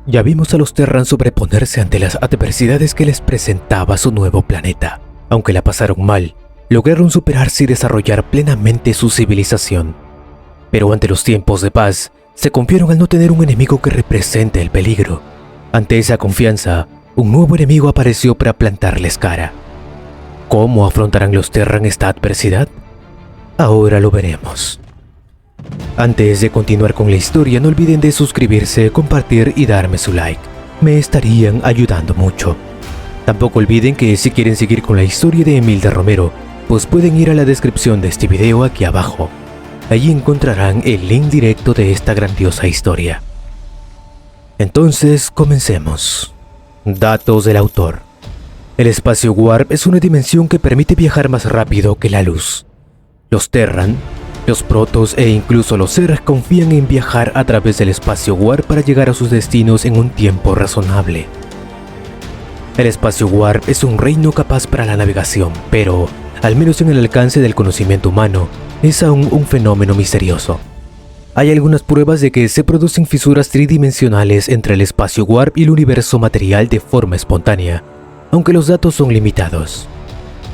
Ya vimos a los Terran sobreponerse ante las adversidades que les presentaba su nuevo planeta. Aunque la pasaron mal, lograron superarse y desarrollar plenamente su civilización. Pero ante los tiempos de paz, se confiaron al no tener un enemigo que represente el peligro. Ante esa confianza, un nuevo enemigo apareció para plantarles cara. ¿Cómo afrontarán los Terran esta adversidad? Ahora lo veremos. Antes de continuar con la historia, no olviden de suscribirse, compartir y darme su like. Me estarían ayudando mucho. Tampoco olviden que si quieren seguir con la historia de Emilda Romero, pues pueden ir a la descripción de este video aquí abajo. Allí encontrarán el link directo de esta grandiosa historia. Entonces, comencemos. Datos del autor. El espacio Warp es una dimensión que permite viajar más rápido que la luz. Los Terran, los Protoss e incluso los Zerg confían en viajar a través del espacio Warp para llegar a sus destinos en un tiempo razonable. El espacio Warp es un reino capaz para la navegación, pero, al menos en el alcance del conocimiento humano, es aún un fenómeno misterioso. Hay algunas pruebas de que se producen fisuras tridimensionales entre el espacio Warp y el universo material de forma espontánea, aunque los datos son limitados.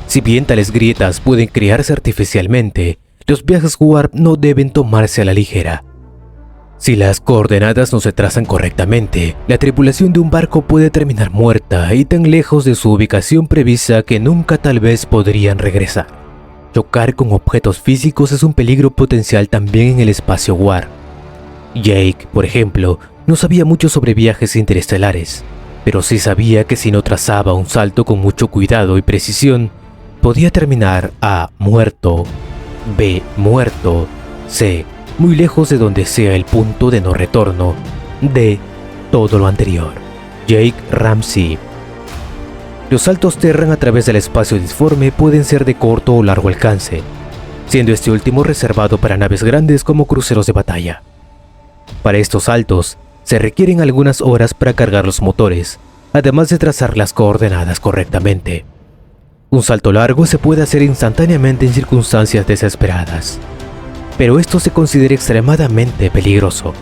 Si bien tales grietas pueden crearse artificialmente, los viajes Warp no deben tomarse a la ligera. Si las coordenadas no se trazan correctamente, la tripulación de un barco puede terminar muerta y tan lejos de su ubicación prevista que nunca tal vez podrían regresar. Chocar con objetos físicos es un peligro potencial también en el espacio Warp. Jake, por ejemplo, no sabía mucho sobre viajes interestelares, pero sí sabía que si no trazaba un salto con mucho cuidado y precisión, podía terminar A. muerto, B. muerto, C. muy lejos de donde sea el punto de no retorno, D. todo lo anterior. Jake Ramsey. Los saltos Terran a través del espacio disforme pueden ser de corto o largo alcance, siendo este último reservado para naves grandes como cruceros de batalla. Para estos saltos, se requieren algunas horas para cargar los motores, además de trazar las coordenadas correctamente. Un salto largo se puede hacer instantáneamente en circunstancias desesperadas, pero esto se considera extremadamente peligroso.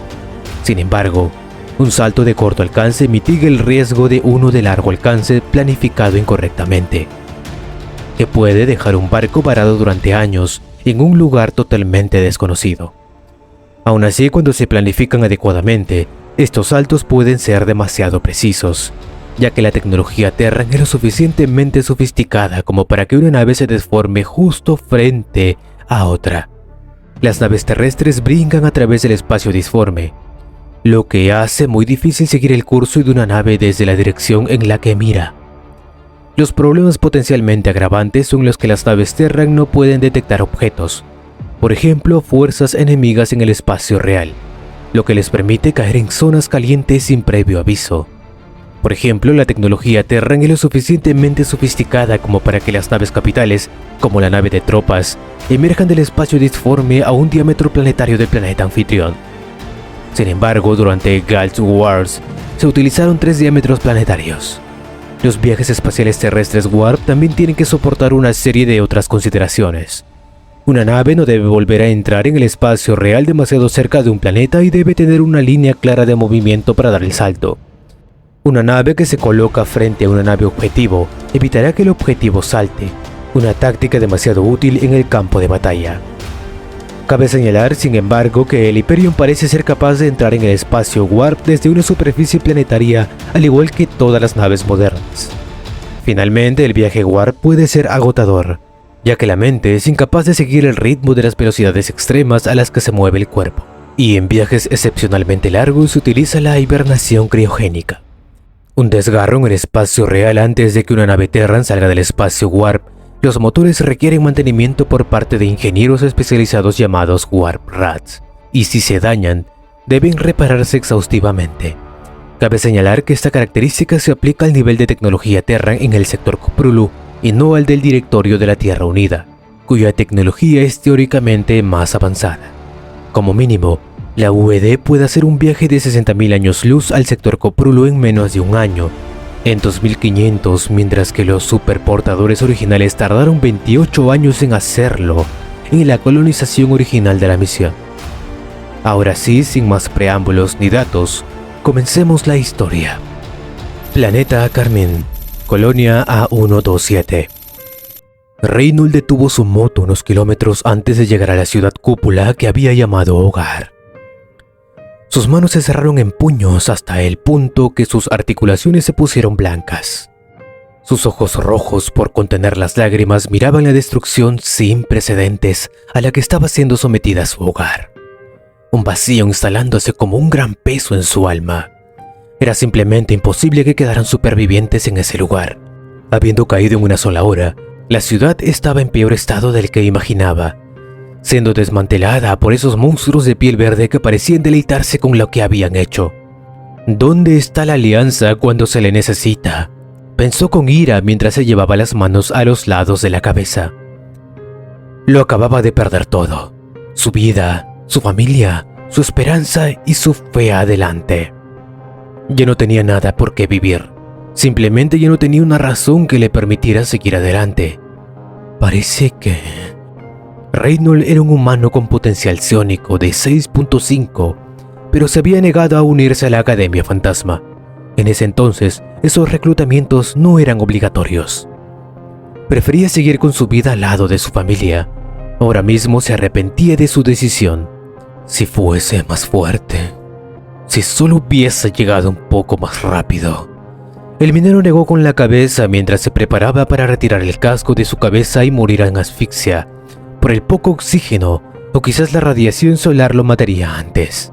Sin embargo, un salto de corto alcance mitiga el riesgo de uno de largo alcance planificado incorrectamente, que puede dejar un barco varado durante años en un lugar totalmente desconocido. Aún así, cuando se planifican adecuadamente, estos saltos pueden ser demasiado precisos, ya que la tecnología Terran es lo suficientemente sofisticada como para que una nave se deforme justo frente a otra. Las naves terrestres brincan a través del espacio disforme, lo que hace muy difícil seguir el curso de una nave desde la dirección en la que mira. Los problemas potencialmente agravantes son los que las naves Terran no pueden detectar objetos, por ejemplo, fuerzas enemigas en el espacio real, lo que les permite caer en zonas calientes sin previo aviso. Por ejemplo, la tecnología Terran es lo suficientemente sofisticada como para que las naves capitales, como la nave de tropas, emerjan del espacio disforme a un diámetro planetario del planeta anfitrión. Sin embargo, durante Galt Wars, se utilizaron 3 diámetros planetarios. Los viajes espaciales terrestres Warp también tienen que soportar una serie de otras consideraciones. Una nave no debe volver a entrar en el espacio real demasiado cerca de un planeta y debe tener una línea clara de movimiento para dar el salto. Una nave que se coloca frente a una nave objetivo evitará que el objetivo salte, una táctica demasiado útil en el campo de batalla. Cabe señalar, sin embargo, que el Hyperion parece ser capaz de entrar en el espacio Warp desde una superficie planetaria, al igual que todas las naves modernas. Finalmente, el viaje Warp puede ser agotador, ya que la mente es incapaz de seguir el ritmo de las velocidades extremas a las que se mueve el cuerpo, y en viajes excepcionalmente largos se utiliza la hibernación criogénica. Un desgarro en el espacio real antes de que una nave Terran salga del espacio Warp. Los motores requieren mantenimiento por parte de ingenieros especializados llamados Warp Rats, y si se dañan, deben repararse exhaustivamente. Cabe señalar que esta característica se aplica al nivel de tecnología Terran en el sector Koprulu y no al del Directorio de la Tierra Unida, cuya tecnología es teóricamente más avanzada. Como mínimo, la VD puede hacer un viaje de 60.000 años luz al sector Koprulu en menos de un año, en 2500, mientras que los superportadores originales tardaron 28 años en hacerlo en la colonización original de la misión. Ahora sí, sin más preámbulos ni datos, comencemos la historia. Planeta Carmín, Colonia A127. Reynold detuvo su moto unos kilómetros antes de llegar a la ciudad cúpula que había llamado hogar. Sus manos se cerraron en puños hasta el punto que sus articulaciones se pusieron blancas. Sus ojos rojos por contener las lágrimas miraban la destrucción sin precedentes a la que estaba siendo sometida su hogar. Un vacío instalándose como un gran peso en su alma. Era simplemente imposible que quedaran supervivientes en ese lugar. Habiendo caído en una sola hora, la ciudad estaba en peor estado del que imaginaba, siendo desmantelada por esos monstruos de piel verde que parecían deleitarse con lo que habían hecho. ¿Dónde está la alianza cuando se le necesita?, pensó con ira mientras se llevaba las manos a los lados de la cabeza. Lo acababa de perder todo: su vida, su familia, su esperanza y su fe adelante. Ya no tenía nada por qué vivir. Simplemente ya no tenía una razón que le permitiera seguir adelante. Parece que Reynold era un humano con potencial psiónico de 6.5, pero se había negado a unirse a la Academia Fantasma. En ese entonces, esos reclutamientos no eran obligatorios. Prefería seguir con su vida al lado de su familia. Ahora mismo se arrepentía de su decisión. Si fuese más fuerte, si solo hubiese llegado un poco más rápido. El minero negó con la cabeza mientras se preparaba para retirar el casco de su cabeza y morir en asfixia por el poco oxígeno, o quizás la radiación solar lo mataría antes.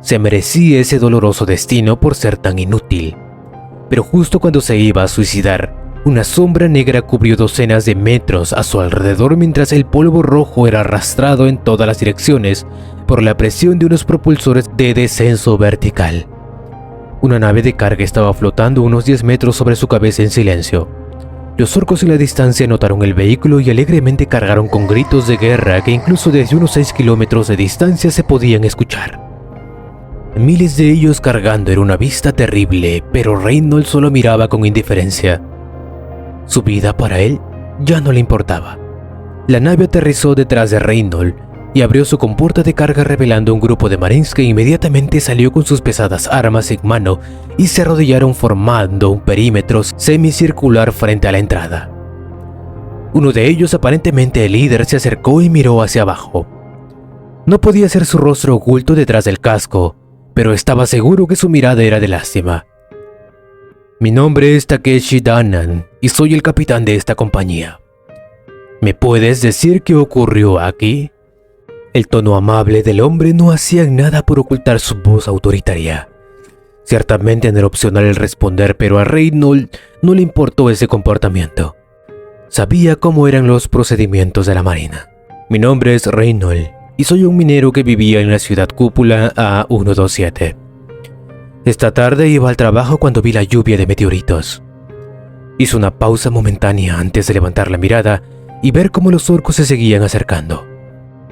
Se merecía ese doloroso destino por ser tan inútil. Pero justo cuando se iba a suicidar, una sombra negra cubrió docenas de metros a su alrededor mientras el polvo rojo era arrastrado en todas las direcciones por la presión de unos propulsores de descenso vertical. Una nave de carga estaba flotando unos 10 metros sobre su cabeza en silencio. Los orcos en la distancia notaron el vehículo y alegremente cargaron con gritos de guerra que incluso desde unos 6 kilómetros de distancia se podían escuchar. Miles de ellos cargando era una vista terrible, pero Reynold solo miraba con indiferencia. Su vida para él ya no le importaba. La nave aterrizó detrás de Reynold y abrió su compuerta de carga revelando un grupo de marines que inmediatamente salió con sus pesadas armas en mano y se arrodillaron formando un perímetro semicircular frente a la entrada. Uno de ellos, aparentemente el líder, se acercó y miró hacia abajo. No podía ser su rostro oculto detrás del casco, pero estaba seguro que su mirada era de lástima. Mi nombre es Takeshi Danan y soy el capitán de esta compañía. ¿Me puedes decir qué ocurrió aquí? El tono amable del hombre no hacía nada por ocultar su voz autoritaria. Ciertamente no era opcional el responder, pero a Reynold no le importó ese comportamiento. Sabía cómo eran los procedimientos de la marina. Mi nombre es Reynold y soy un minero que vivía en la ciudad cúpula A127. Esta tarde iba al trabajo cuando vi la lluvia de meteoritos. Hice una pausa momentánea antes de levantar la mirada y ver cómo los orcos se seguían acercando.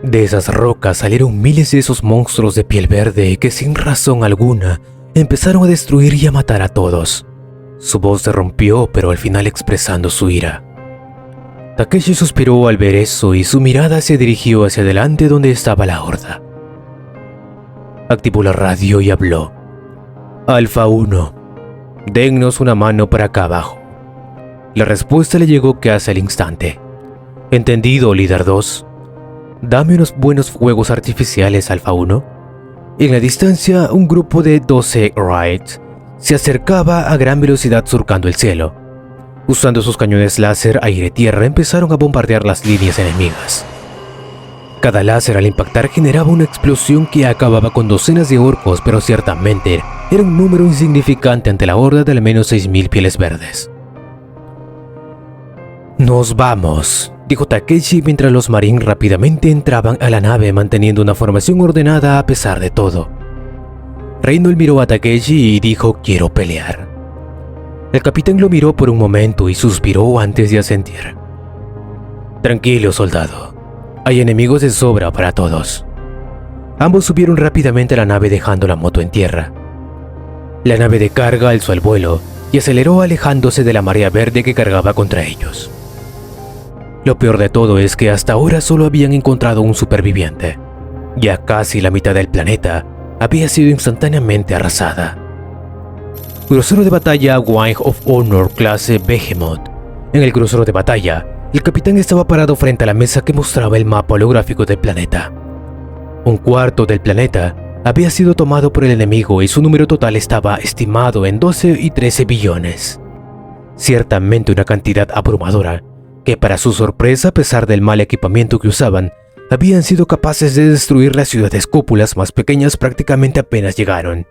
De esas rocas salieron miles de esos monstruos de piel verde que sin razón alguna empezaron a destruir y a matar a todos. Su voz se rompió, pero al final expresando su ira. Takeshi suspiró al ver eso y su mirada se dirigió hacia adelante donde estaba la horda. Activó la radio y habló. Alfa 1, dennos una mano para acá abajo. La respuesta le llegó casi al instante. Entendido, líder 2. Dame unos buenos fuegos artificiales, Alfa 1. En la distancia, un grupo de 12 Wright se acercaba a gran velocidad surcando el cielo. Usando sus cañones láser aire-tierra empezaron a bombardear las líneas enemigas. Cada láser al impactar generaba una explosión que acababa con docenas de orcos, pero ciertamente era un número insignificante ante la horda de al menos 6.000 pieles verdes. Nos vamos, dijo Takeshi mientras los marines rápidamente entraban a la nave manteniendo una formación ordenada a pesar de todo. Reynold miró a Takeshi y dijo: quiero pelear. El capitán lo miró por un momento y suspiró antes de asentir. Tranquilo, soldado. Hay enemigos de sobra para todos. Ambos subieron rápidamente a la nave dejando la moto en tierra. La nave de carga alzó el vuelo y aceleró alejándose de la marea verde que cargaba contra ellos. Lo peor de todo es que hasta ahora solo habían encontrado un superviviente. Ya casi la mitad del planeta había sido instantáneamente arrasada. Crucero de batalla Wing of Honor clase Behemoth. En el crucero de batalla, el capitán estaba parado frente a la mesa que mostraba el mapa holográfico del planeta. Un cuarto del planeta había sido tomado por el enemigo y su número total estaba estimado en 12 y 13 billones. Ciertamente una cantidad abrumadora, que para su sorpresa, a pesar del mal equipamiento que usaban, habían sido capaces de destruir las ciudades cúpulas más pequeñas prácticamente apenas llegaron.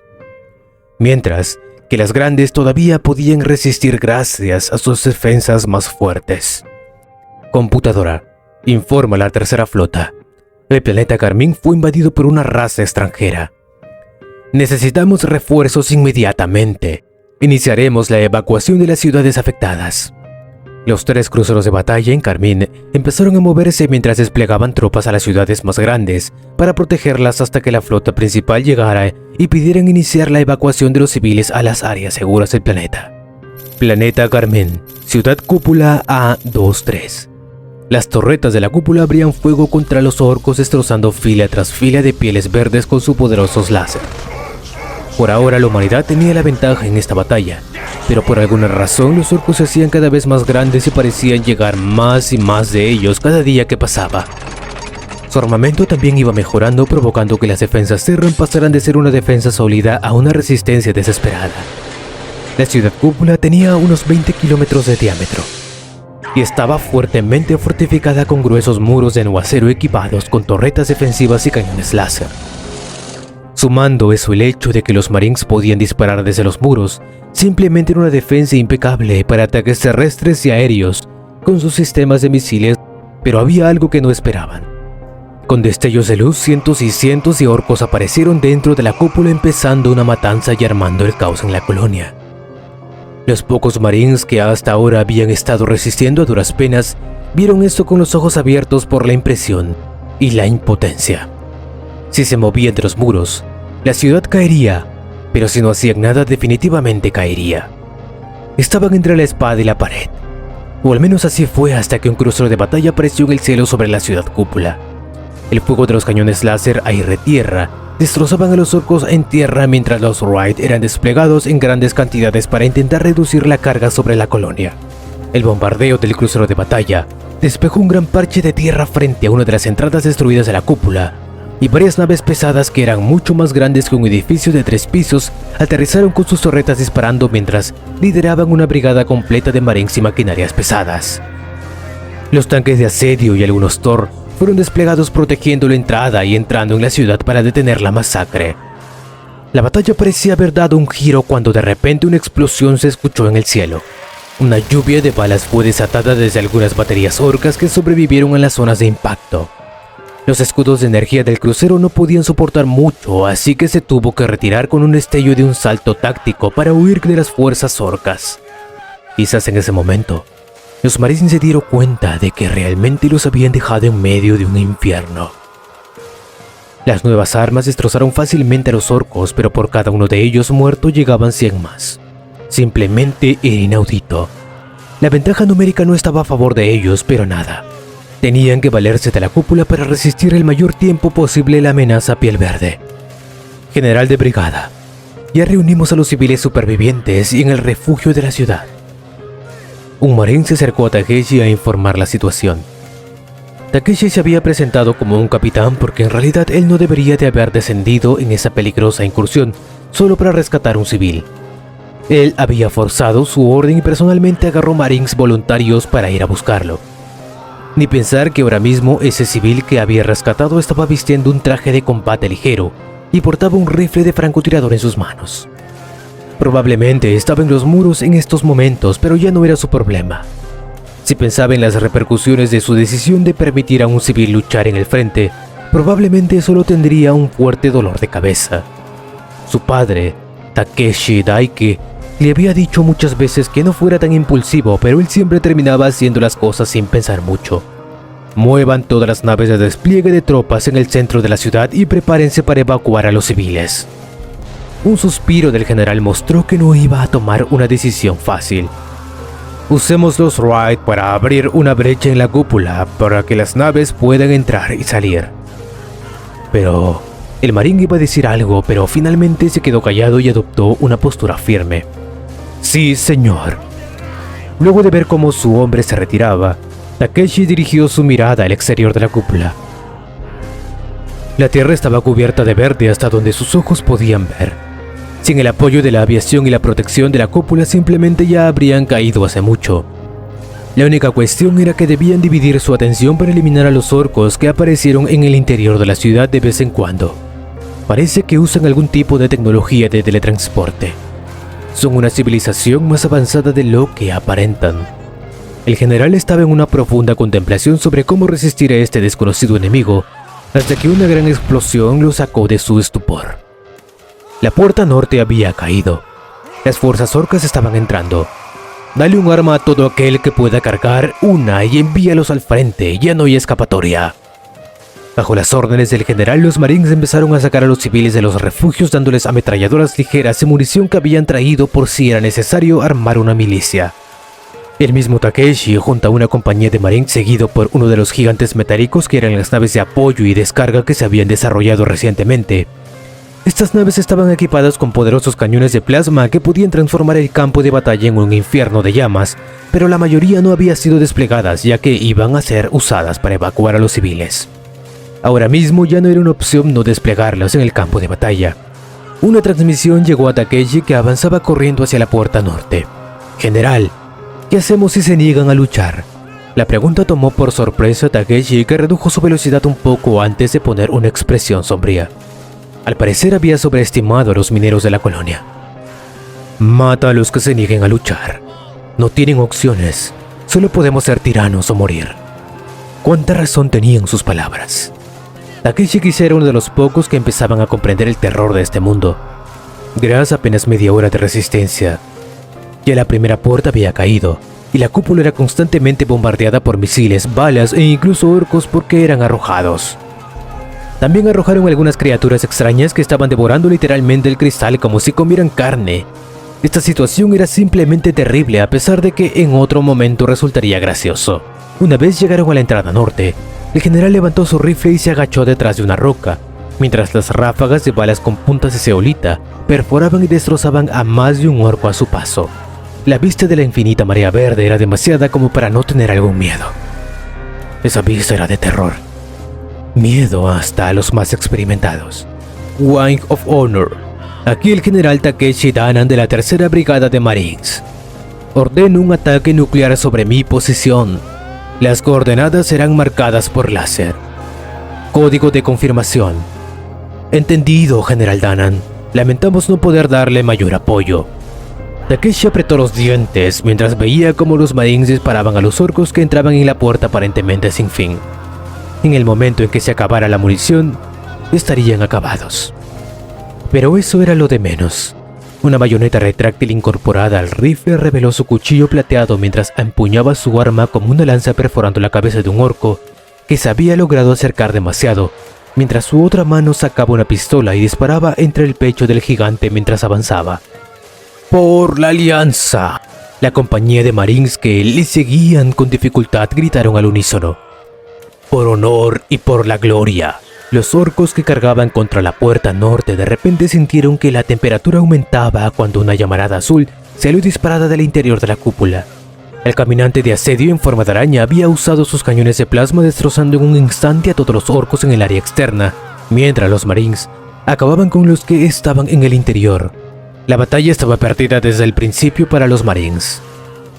Mientras que las grandes todavía podían resistir gracias a sus defensas más fuertes. Computadora, informa la tercera flota. El planeta Carmín fue invadido por una raza extranjera. Necesitamos refuerzos inmediatamente. Iniciaremos la evacuación de las ciudades afectadas. Los 3 cruceros de batalla en Carmín empezaron a moverse mientras desplegaban tropas a las ciudades más grandes para protegerlas hasta que la flota principal llegara y pidieran iniciar la evacuación de los civiles a las áreas seguras del planeta. Planeta Carmín, Ciudad Cúpula A23. Las torretas de la cúpula abrían fuego contra los orcos, destrozando fila tras fila de pieles verdes con sus poderosos láser. Por ahora la humanidad tenía la ventaja en esta batalla, pero por alguna razón los orcos se hacían cada vez más grandes y parecían llegar más y más de ellos cada día que pasaba. Su armamento también iba mejorando, provocando que las defensas Terran pasaran de ser una defensa sólida a una resistencia desesperada. La ciudad cúpula tenía unos 20 kilómetros de diámetro y estaba fuertemente fortificada con gruesos muros de acero equipados con torretas defensivas y cañones láser. Sumando eso el hecho de que los Marines podían disparar desde los muros, simplemente era una defensa impecable para ataques terrestres y aéreos con sus sistemas de misiles, pero había algo que no esperaban. Con destellos de luz, cientos y cientos de orcos aparecieron dentro de la cúpula, empezando una matanza y armando el caos en la colonia. Los pocos Marines que hasta ahora habían estado resistiendo a duras penas vieron esto con los ojos abiertos por la impresión y la impotencia. Si se movían de los muros, la ciudad caería, pero si no hacían nada, definitivamente caería. Estaban entre la espada y la pared, o al menos así fue hasta que un crucero de batalla apareció en el cielo sobre la ciudad cúpula. El fuego de los cañones láser aire-tierra destrozaban a los orcos en tierra mientras los Wraith eran desplegados en grandes cantidades para intentar reducir la carga sobre la colonia. El bombardeo del crucero de batalla despejó un gran parche de tierra frente a una de las entradas destruidas de la cúpula, y varias naves pesadas que eran mucho más grandes que un edificio de 3 pisos aterrizaron con sus torretas disparando mientras lideraban una brigada completa de marines y maquinarias pesadas. Los tanques de asedio y algunos Thor fueron desplegados protegiendo la entrada y entrando en la ciudad para detener la masacre. La batalla parecía haber dado un giro cuando de repente una explosión se escuchó en el cielo. Una lluvia de balas fue desatada desde algunas baterías orcas que sobrevivieron en las zonas de impacto. Los escudos de energía del crucero no podían soportar mucho, así que se tuvo que retirar con un destello de un salto táctico para huir de las fuerzas orcas. Quizás en ese momento, los marines se dieron cuenta de que realmente los habían dejado en medio de un infierno. Las nuevas armas destrozaron fácilmente a los orcos, pero por cada uno de ellos muerto llegaban 100 más. Simplemente era inaudito. La ventaja numérica no estaba a favor de ellos, pero nada. Tenían que valerse de la cúpula para resistir el mayor tiempo posible la amenaza piel verde. General de brigada, ya reunimos a los civiles supervivientes y en el refugio de la ciudad. Un marín se acercó a Takeshi a informar la situación. Takeshi se había presentado como un capitán porque en realidad él no debería de haber descendido en esa peligrosa incursión solo para rescatar un civil. Él había forzado su orden y personalmente agarró marines voluntarios para ir a buscarlo. Ni pensar que ahora mismo ese civil que había rescatado estaba vistiendo un traje de combate ligero y portaba un rifle de francotirador en sus manos. Probablemente estaba en los muros en estos momentos, pero ya no era su problema. Si pensaba en las repercusiones de su decisión de permitir a un civil luchar en el frente, probablemente solo tendría un fuerte dolor de cabeza. Su padre, Takeshi Daike, le había dicho muchas veces que no fuera tan impulsivo, pero él siempre terminaba haciendo las cosas sin pensar mucho. Muevan todas las naves de despliegue de tropas en el centro de la ciudad y prepárense para evacuar a los civiles. Un suspiro del general mostró que no iba a tomar una decisión fácil. Usemos los Wraith para abrir una brecha en la cúpula para que las naves puedan entrar y salir. Pero El marín iba a decir algo, pero finalmente se quedó callado y adoptó una postura firme. Sí, señor. Luego de ver cómo su hombre se retiraba, Takeshi dirigió su mirada al exterior de la cúpula. La tierra estaba cubierta de verde hasta donde sus ojos podían ver. Sin el apoyo de la aviación y la protección de la cúpula, simplemente ya habrían caído hace mucho. La única cuestión era que debían dividir su atención para eliminar a los orcos que aparecieron en el interior de la ciudad de vez en cuando. Parece que usan algún tipo de tecnología de teletransporte. Son una civilización más avanzada de lo que aparentan. El general estaba en una profunda contemplación sobre cómo resistir a este desconocido enemigo, hasta que una gran explosión lo sacó de su estupor. La puerta norte había caído. Las fuerzas orcas estaban entrando. Dale un arma a todo aquel que pueda cargar una y envíalos al frente, ya no hay escapatoria. Bajo las órdenes del general, los marines empezaron a sacar a los civiles de los refugios dándoles ametralladoras ligeras y munición que habían traído por si era necesario armar una milicia. El mismo Takeshi, junto a una compañía de marines seguido por uno de los gigantes metálicos que eran las naves de apoyo y descarga que se habían desarrollado recientemente. Estas naves estaban equipadas con poderosos cañones de plasma que podían transformar el campo de batalla en un infierno de llamas, pero la mayoría no había sido desplegadas ya que iban a ser usadas para evacuar a los civiles. Ahora mismo ya no era una opción no desplegarlas en el campo de batalla. Una transmisión llegó a Takeshi que avanzaba corriendo hacia la puerta norte. General, ¿qué hacemos si se niegan a luchar? La pregunta tomó por sorpresa a Takeshi, que redujo su velocidad un poco antes de poner una expresión sombría. Al parecer había sobreestimado a los mineros de la colonia. Mata a los que se nieguen a luchar. No tienen opciones. Solo podemos ser tiranos o morir. ¿Cuánta razón tenían sus palabras? Takeshi quizá era uno de los pocos que empezaban a comprender el terror de este mundo. Gracias a apenas media hora de resistencia, ya la primera puerta había caído, y la cúpula era constantemente bombardeada por misiles, balas e incluso orcos porque eran arrojados. También arrojaron algunas criaturas extrañas que estaban devorando literalmente el cristal como si comieran carne. Esta situación era simplemente terrible, a pesar de que en otro momento resultaría gracioso. Una vez llegaron a la entrada norte, el general levantó su rifle y se agachó detrás de una roca, mientras las ráfagas de balas con puntas de zeolita perforaban y destrozaban a más de un orco a su paso. La vista de la infinita marea verde era demasiada como para no tener algún miedo. Esa vista era de terror. Miedo hasta a los más experimentados. Wing of Honor. Aquí el general Takeshi Danan de la tercera brigada de Marines. Ordeno un ataque nuclear sobre mi posición. Las coordenadas serán marcadas por láser. Código de confirmación. Entendido, general Danan. Lamentamos no poder darle mayor apoyo. Takeshi apretó los dientes mientras veía cómo los marines disparaban a los orcos que entraban en la puerta aparentemente sin fin. En el momento en que se acabara la munición, estarían acabados. Pero eso era lo de menos. Una bayoneta retráctil incorporada al rifle reveló su cuchillo plateado mientras empuñaba su arma como una lanza perforando la cabeza de un orco que se había logrado acercar demasiado, mientras su otra mano sacaba una pistola y disparaba entre el pecho del gigante mientras avanzaba. ¡Por la alianza! La compañía de marines que le seguían con dificultad gritaron al unísono. ¡Por honor y por la gloria! Los orcos que cargaban contra la puerta norte de repente sintieron que la temperatura aumentaba cuando una llamarada azul salió disparada del interior de la cúpula. El caminante de asedio en forma de araña había usado sus cañones de plasma destrozando en un instante a todos los orcos en el área externa, mientras los marines acababan con los que estaban en el interior. La batalla estaba perdida desde el principio para los marines.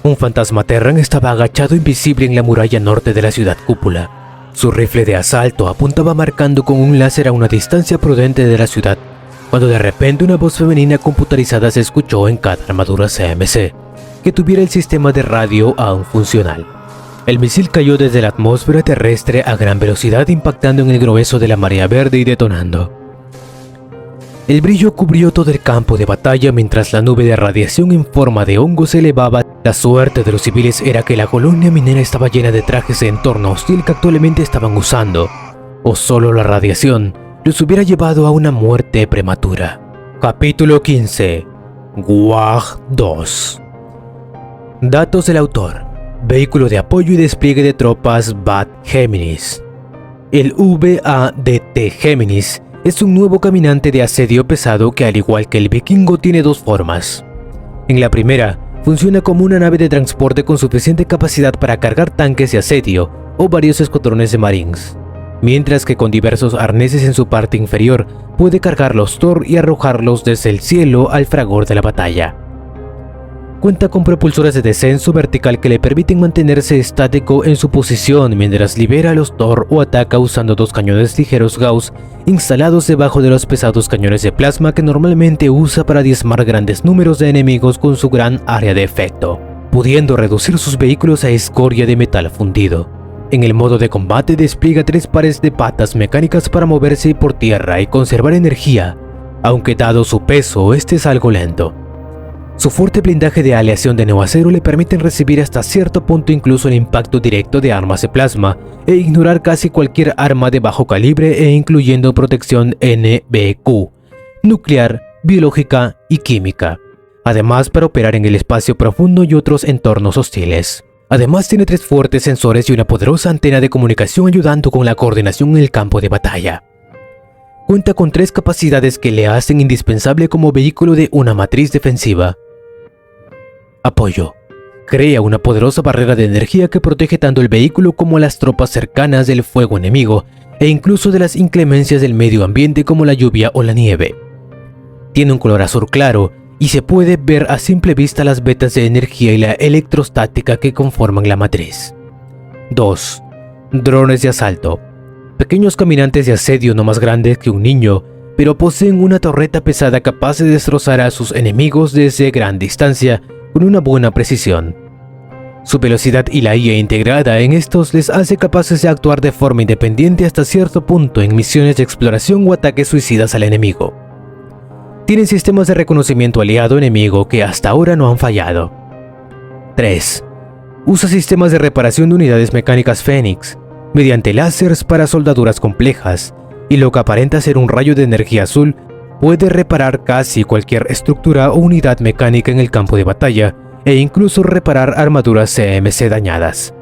Un fantasma Terran estaba agachado invisible en la muralla norte de la ciudad cúpula. Su rifle de asalto apuntaba marcando con un láser a una distancia prudente de la ciudad, cuando de repente una voz femenina computarizada se escuchó en cada armadura CMC, que tuviera el sistema de radio aún funcional. El misil cayó desde la atmósfera terrestre a gran velocidad impactando en el grueso de la marea verde y detonando. El brillo cubrió todo el campo de batalla mientras la nube de radiación en forma de hongo se elevaba. La suerte de los civiles era que la colonia minera estaba llena de trajes de entorno hostil que actualmente estaban usando, o solo la radiación los hubiera llevado a una muerte prematura. Capítulo 15. Guag 2. Datos del autor. Vehículo de apoyo y despliegue de tropas BAT Géminis. El VADT Géminis es un nuevo caminante de asedio pesado que, al igual que el vikingo, tiene dos formas. En la primera, funciona como una nave de transporte con suficiente capacidad para cargar tanques de asedio o varios escuadrones de marines, mientras que con diversos arneses en su parte inferior puede cargar los Thor y arrojarlos desde el cielo al fragor de la batalla. Cuenta con propulsores de descenso vertical que le permiten mantenerse estático en su posición mientras libera a los Thor o ataca usando dos cañones ligeros Gauss instalados debajo de los pesados cañones de plasma que normalmente usa para diezmar grandes números de enemigos con su gran área de efecto, pudiendo reducir sus vehículos a escoria de metal fundido. En el modo de combate despliega 3 pares de patas mecánicas para moverse por tierra y conservar energía, aunque dado su peso este es algo lento. Su fuerte blindaje de aleación de neoacero le permiten recibir hasta cierto punto incluso el impacto directo de armas de plasma e ignorar casi cualquier arma de bajo calibre e incluyendo protección NBQ, nuclear, biológica y química. Además, para operar en el espacio profundo y otros entornos hostiles. Además, tiene 3 fuertes sensores y una poderosa antena de comunicación ayudando con la coordinación en el campo de batalla. Cuenta con 3 capacidades que le hacen indispensable como vehículo de una matriz defensiva. Apoyo. Crea una poderosa barrera de energía que protege tanto el vehículo como a las tropas cercanas del fuego enemigo e incluso de las inclemencias del medio ambiente como la lluvia o la nieve. Tiene un color azul claro y se puede ver a simple vista las vetas de energía y la electrostática que conforman la matriz. 2. Drones de asalto. Pequeños caminantes de asedio no más grandes que un niño, pero poseen una torreta pesada capaz de destrozar a sus enemigos desde gran distancia con una buena precisión. Su velocidad y la IA integrada en estos les hace capaces de actuar de forma independiente hasta cierto punto en misiones de exploración o ataques suicidas al enemigo. Tienen sistemas de reconocimiento aliado enemigo que hasta ahora no han fallado. 3. Usa sistemas de reparación de unidades mecánicas Fénix, mediante láseres para soldaduras complejas, y lo que aparenta ser un rayo de energía azul puede reparar casi cualquier estructura o unidad mecánica en el campo de batalla e incluso reparar armaduras CMC dañadas.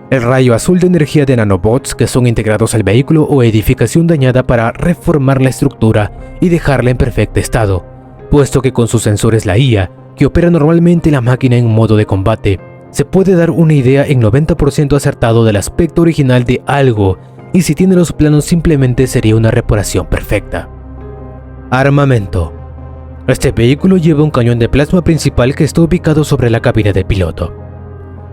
El rayo azul de energía de nanobots que son integrados al vehículo o edificación dañada para reformar la estructura y dejarla en perfecto estado, puesto que con sus sensores la IA, que opera normalmente la máquina en modo de combate, se puede dar una idea en 90% acertado del aspecto original de algo, y si tiene los planos simplemente sería una reparación perfecta. Armamento. Este vehículo lleva un cañón de plasma principal que está ubicado sobre la cabina del piloto.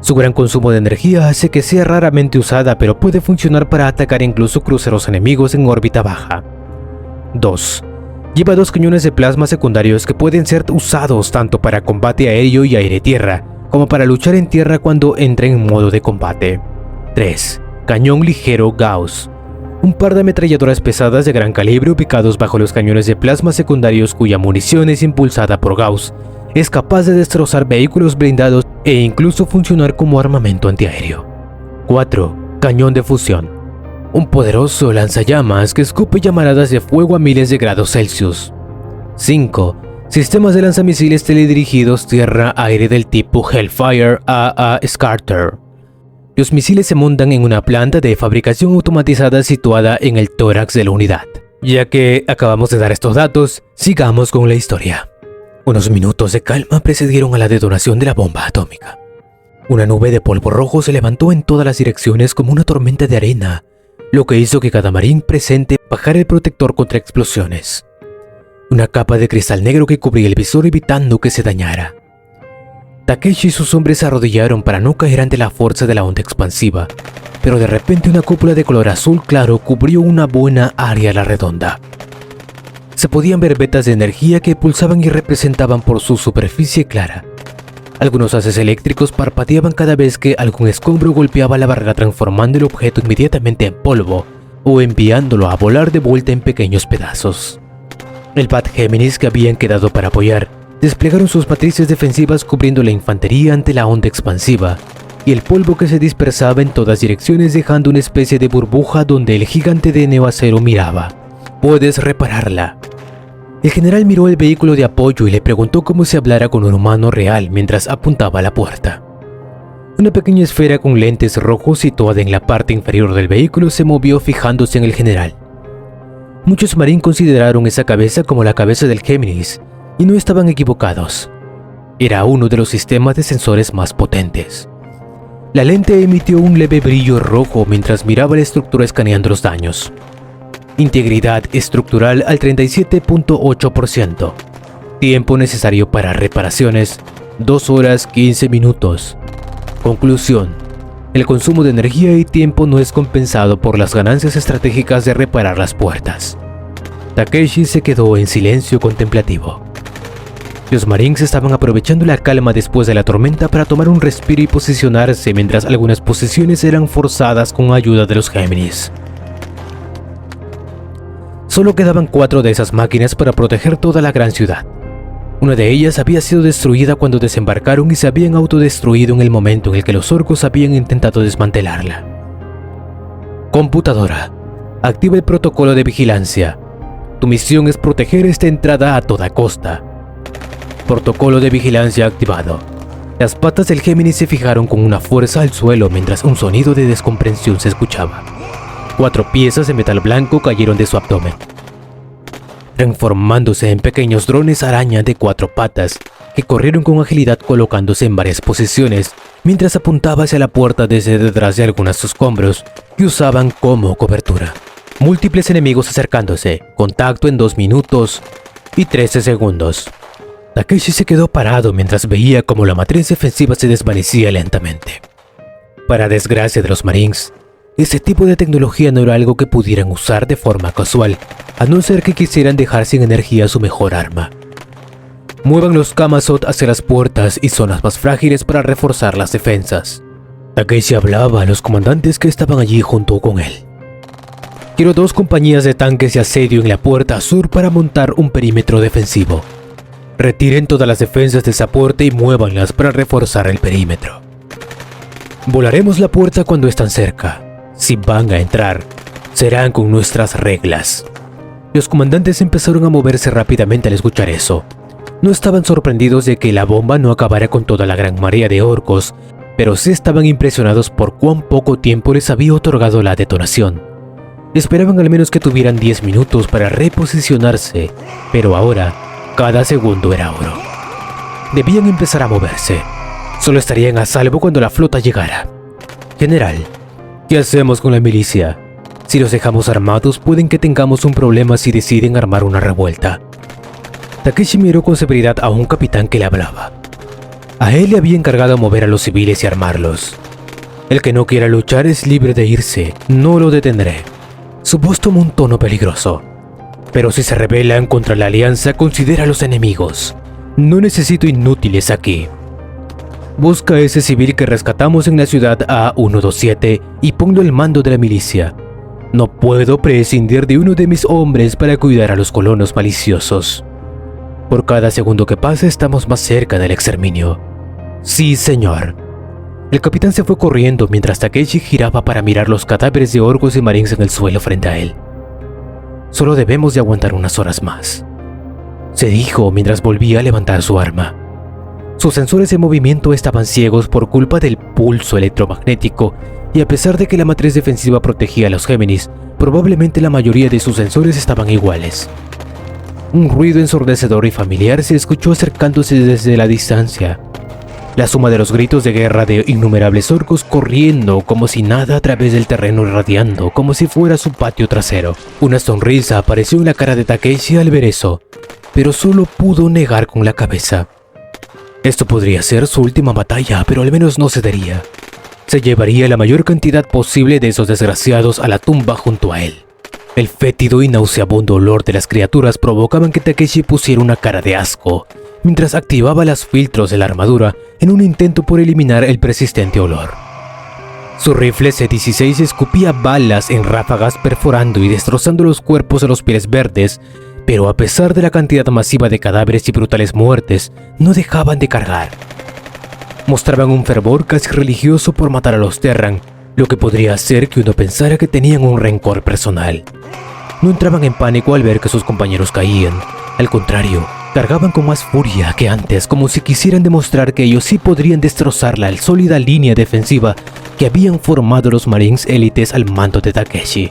Su gran consumo de energía hace que sea raramente usada, pero puede funcionar para atacar incluso cruceros enemigos en órbita baja. 2. Lleva 2 cañones de plasma secundarios que pueden ser usados tanto para combate aéreo y aire-tierra, como para luchar en tierra cuando entre en modo de combate. 3. Cañón ligero Gauss. Un par de ametralladoras pesadas de gran calibre ubicados bajo los cañones de plasma secundarios cuya munición es impulsada por Gauss. Es capaz de destrozar vehículos blindados e incluso funcionar como armamento antiaéreo. 4. Cañón de fusión. Un poderoso lanzallamas que escupe llamaradas de fuego a miles de grados Celsius. 5. Sistemas de lanzamisiles teledirigidos tierra-aire del tipo Hellfire AA Scarter. Los misiles se montan en una planta de fabricación automatizada situada en el tórax de la unidad. Ya que acabamos de dar estos datos, sigamos con la historia. Unos minutos de calma precedieron a la detonación de la bomba atómica. Una nube de polvo rojo se levantó en todas las direcciones como una tormenta de arena, lo que hizo que cada marín presente bajara el protector contra explosiones. Una capa de cristal negro que cubría el visor evitando que se dañara. Takeshi y sus hombres se arrodillaron para no caer ante la fuerza de la onda expansiva, pero de repente una cúpula de color azul claro cubrió una buena área a la redonda. Se podían ver vetas de energía que pulsaban y representaban por su superficie clara. Algunos haces eléctricos parpadeaban cada vez que algún escombro golpeaba la barrera, transformando el objeto inmediatamente en polvo o enviándolo a volar de vuelta en pequeños pedazos. El Bat Géminis que habían quedado para apoyar desplegaron sus matrices defensivas cubriendo la infantería ante la onda expansiva y el polvo que se dispersaba en todas direcciones dejando una especie de burbuja donde el gigante de neoacero miraba. «Puedes repararla». El general miró el vehículo de apoyo y le preguntó como si hablara con un humano real mientras apuntaba a la puerta. Una pequeña esfera con lentes rojos situada en la parte inferior del vehículo se movió fijándose en el general. Muchos Marines consideraron esa cabeza como la cabeza del Géminis, y no estaban equivocados. Era uno de los sistemas de sensores más potentes. La lente emitió un leve brillo rojo mientras miraba la estructura escaneando los daños. Integridad estructural al 37.8%. Tiempo necesario para reparaciones, 2 horas 15 minutos. Conclusión: el consumo de energía y tiempo no es compensado por las ganancias estratégicas de reparar las puertas. Takeshi se quedó en silencio contemplativo. Los Marines estaban aprovechando la calma después de la tormenta para tomar un respiro y posicionarse mientras algunas posiciones eran forzadas con ayuda de los Géminis. Solo quedaban 4 de esas máquinas para proteger toda la gran ciudad. Una de ellas había sido destruida cuando desembarcaron y se habían autodestruido en el momento en el que los orcos habían intentado desmantelarla. Computadora, activa el protocolo de vigilancia. Tu misión es proteger esta entrada a toda costa. Protocolo de vigilancia activado. Las patas del Géminis se fijaron con una fuerza al suelo mientras un sonido de descomprensión se escuchaba. 4 piezas de metal blanco cayeron de su abdomen, transformándose en pequeños drones araña de 4 patas que corrieron con agilidad colocándose en varias posiciones mientras apuntaba hacia la puerta desde detrás de algunos escombros que usaban como cobertura. Múltiples enemigos acercándose, contacto en 2 minutos y 13 segundos. Takeshi se quedó parado mientras veía cómo la matriz defensiva se desvanecía lentamente. Para desgracia de los Marines, ese tipo de tecnología no era algo que pudieran usar de forma casual, a no ser que quisieran dejar sin energía su mejor arma. Muevan los Kamazot hacia las puertas y zonas más frágiles para reforzar las defensas. Takeshi hablaba a los comandantes que estaban allí junto con él. Quiero 2 compañías de tanques de asedio en la puerta sur para montar un perímetro defensivo. Retiren todas las defensas de esa puerta y muévanlas para reforzar el perímetro. Volaremos la puerta cuando están cerca. Si van a entrar, serán con nuestras reglas. Los comandantes empezaron a moverse rápidamente al escuchar eso. No estaban sorprendidos de que la bomba no acabara con toda la gran marea de orcos, pero sí estaban impresionados por cuán poco tiempo les había otorgado la detonación. Esperaban al menos que tuvieran 10 minutos para reposicionarse, pero ahora cada segundo era oro. Debían empezar a moverse. Solo estarían a salvo cuando la flota llegara. General, ¿qué hacemos con la milicia? Si los dejamos armados, pueden que tengamos un problema si deciden armar una revuelta. Takeshi miró con severidad a un capitán que le hablaba. A él le había encargado mover a los civiles y armarlos. El que no quiera luchar es libre de irse, no lo detendré. Su voz tomó un tono peligroso. Pero si se rebelan contra la alianza, considera a los enemigos. No necesito inútiles aquí. Busca a ese civil que rescatamos en la ciudad A127 y ponlo al mando de la milicia. No puedo prescindir de uno de mis hombres para cuidar a los colonos maliciosos. Por cada segundo que pasa estamos más cerca del exterminio. Sí, señor. El capitán se fue corriendo mientras Takeshi giraba para mirar los cadáveres de orcos y marines en el suelo frente a él. Solo debemos de aguantar unas horas más, se dijo mientras volvía a levantar su arma. Sus sensores de movimiento estaban ciegos por culpa del pulso electromagnético y a pesar de que la matriz defensiva protegía a los Géminis, probablemente la mayoría de sus sensores estaban iguales. Un ruido ensordecedor y familiar se escuchó acercándose desde la distancia. La suma de los gritos de guerra de innumerables orcos corriendo como si nada a través del terreno irradiando como si fuera su patio trasero. Una sonrisa apareció en la cara de Takeshi al ver eso, pero solo pudo negar con la cabeza. Esto podría ser su última batalla, pero al menos no cedería. Se llevaría la mayor cantidad posible de esos desgraciados a la tumba junto a él. El fétido y nauseabundo olor de las criaturas provocaban que Takeshi pusiera una cara de asco, mientras activaba los filtros de la armadura en un intento por eliminar el persistente olor. Su rifle C-16 escupía balas en ráfagas perforando y destrozando los cuerpos de los pieles verdes, pero a pesar de la cantidad masiva de cadáveres y brutales muertes, no dejaban de cargar. Mostraban un fervor casi religioso por matar a los Terran, lo que podría hacer que uno pensara que tenían un rencor personal. No entraban en pánico al ver que sus compañeros caían, al contrario, cargaban con más furia que antes, como si quisieran demostrar que ellos sí podrían destrozar la sólida línea defensiva que habían formado los Marines élites al mando de Takeshi.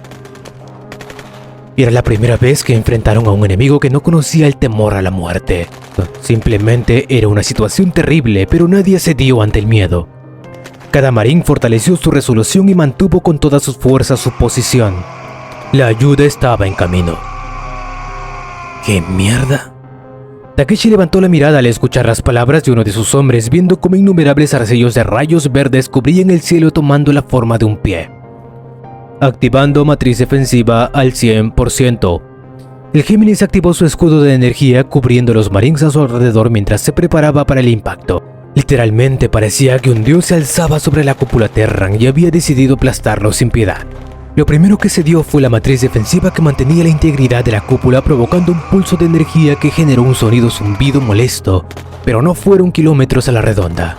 Era la primera vez que enfrentaron a un enemigo que no conocía el temor a la muerte. Simplemente era una situación terrible, pero nadie cedió ante el miedo. Cada marín fortaleció su resolución y mantuvo con todas sus fuerzas su posición. La ayuda estaba en camino. ¿Qué mierda? Takeshi levantó la mirada al escuchar las palabras de uno de sus hombres, viendo cómo innumerables arcillos de rayos verdes cubrían el cielo tomando la forma de un pie. Activando matriz defensiva al 100%. El Géminis activó su escudo de energía cubriendo a los marines a su alrededor mientras se preparaba para el impacto. Literalmente parecía que un dios se alzaba sobre la cúpula Terran y había decidido aplastarlo sin piedad. Lo primero que se dio fue la matriz defensiva que mantenía la integridad de la cúpula, provocando un pulso de energía que generó un sonido zumbido molesto, pero no fueron kilómetros a la redonda.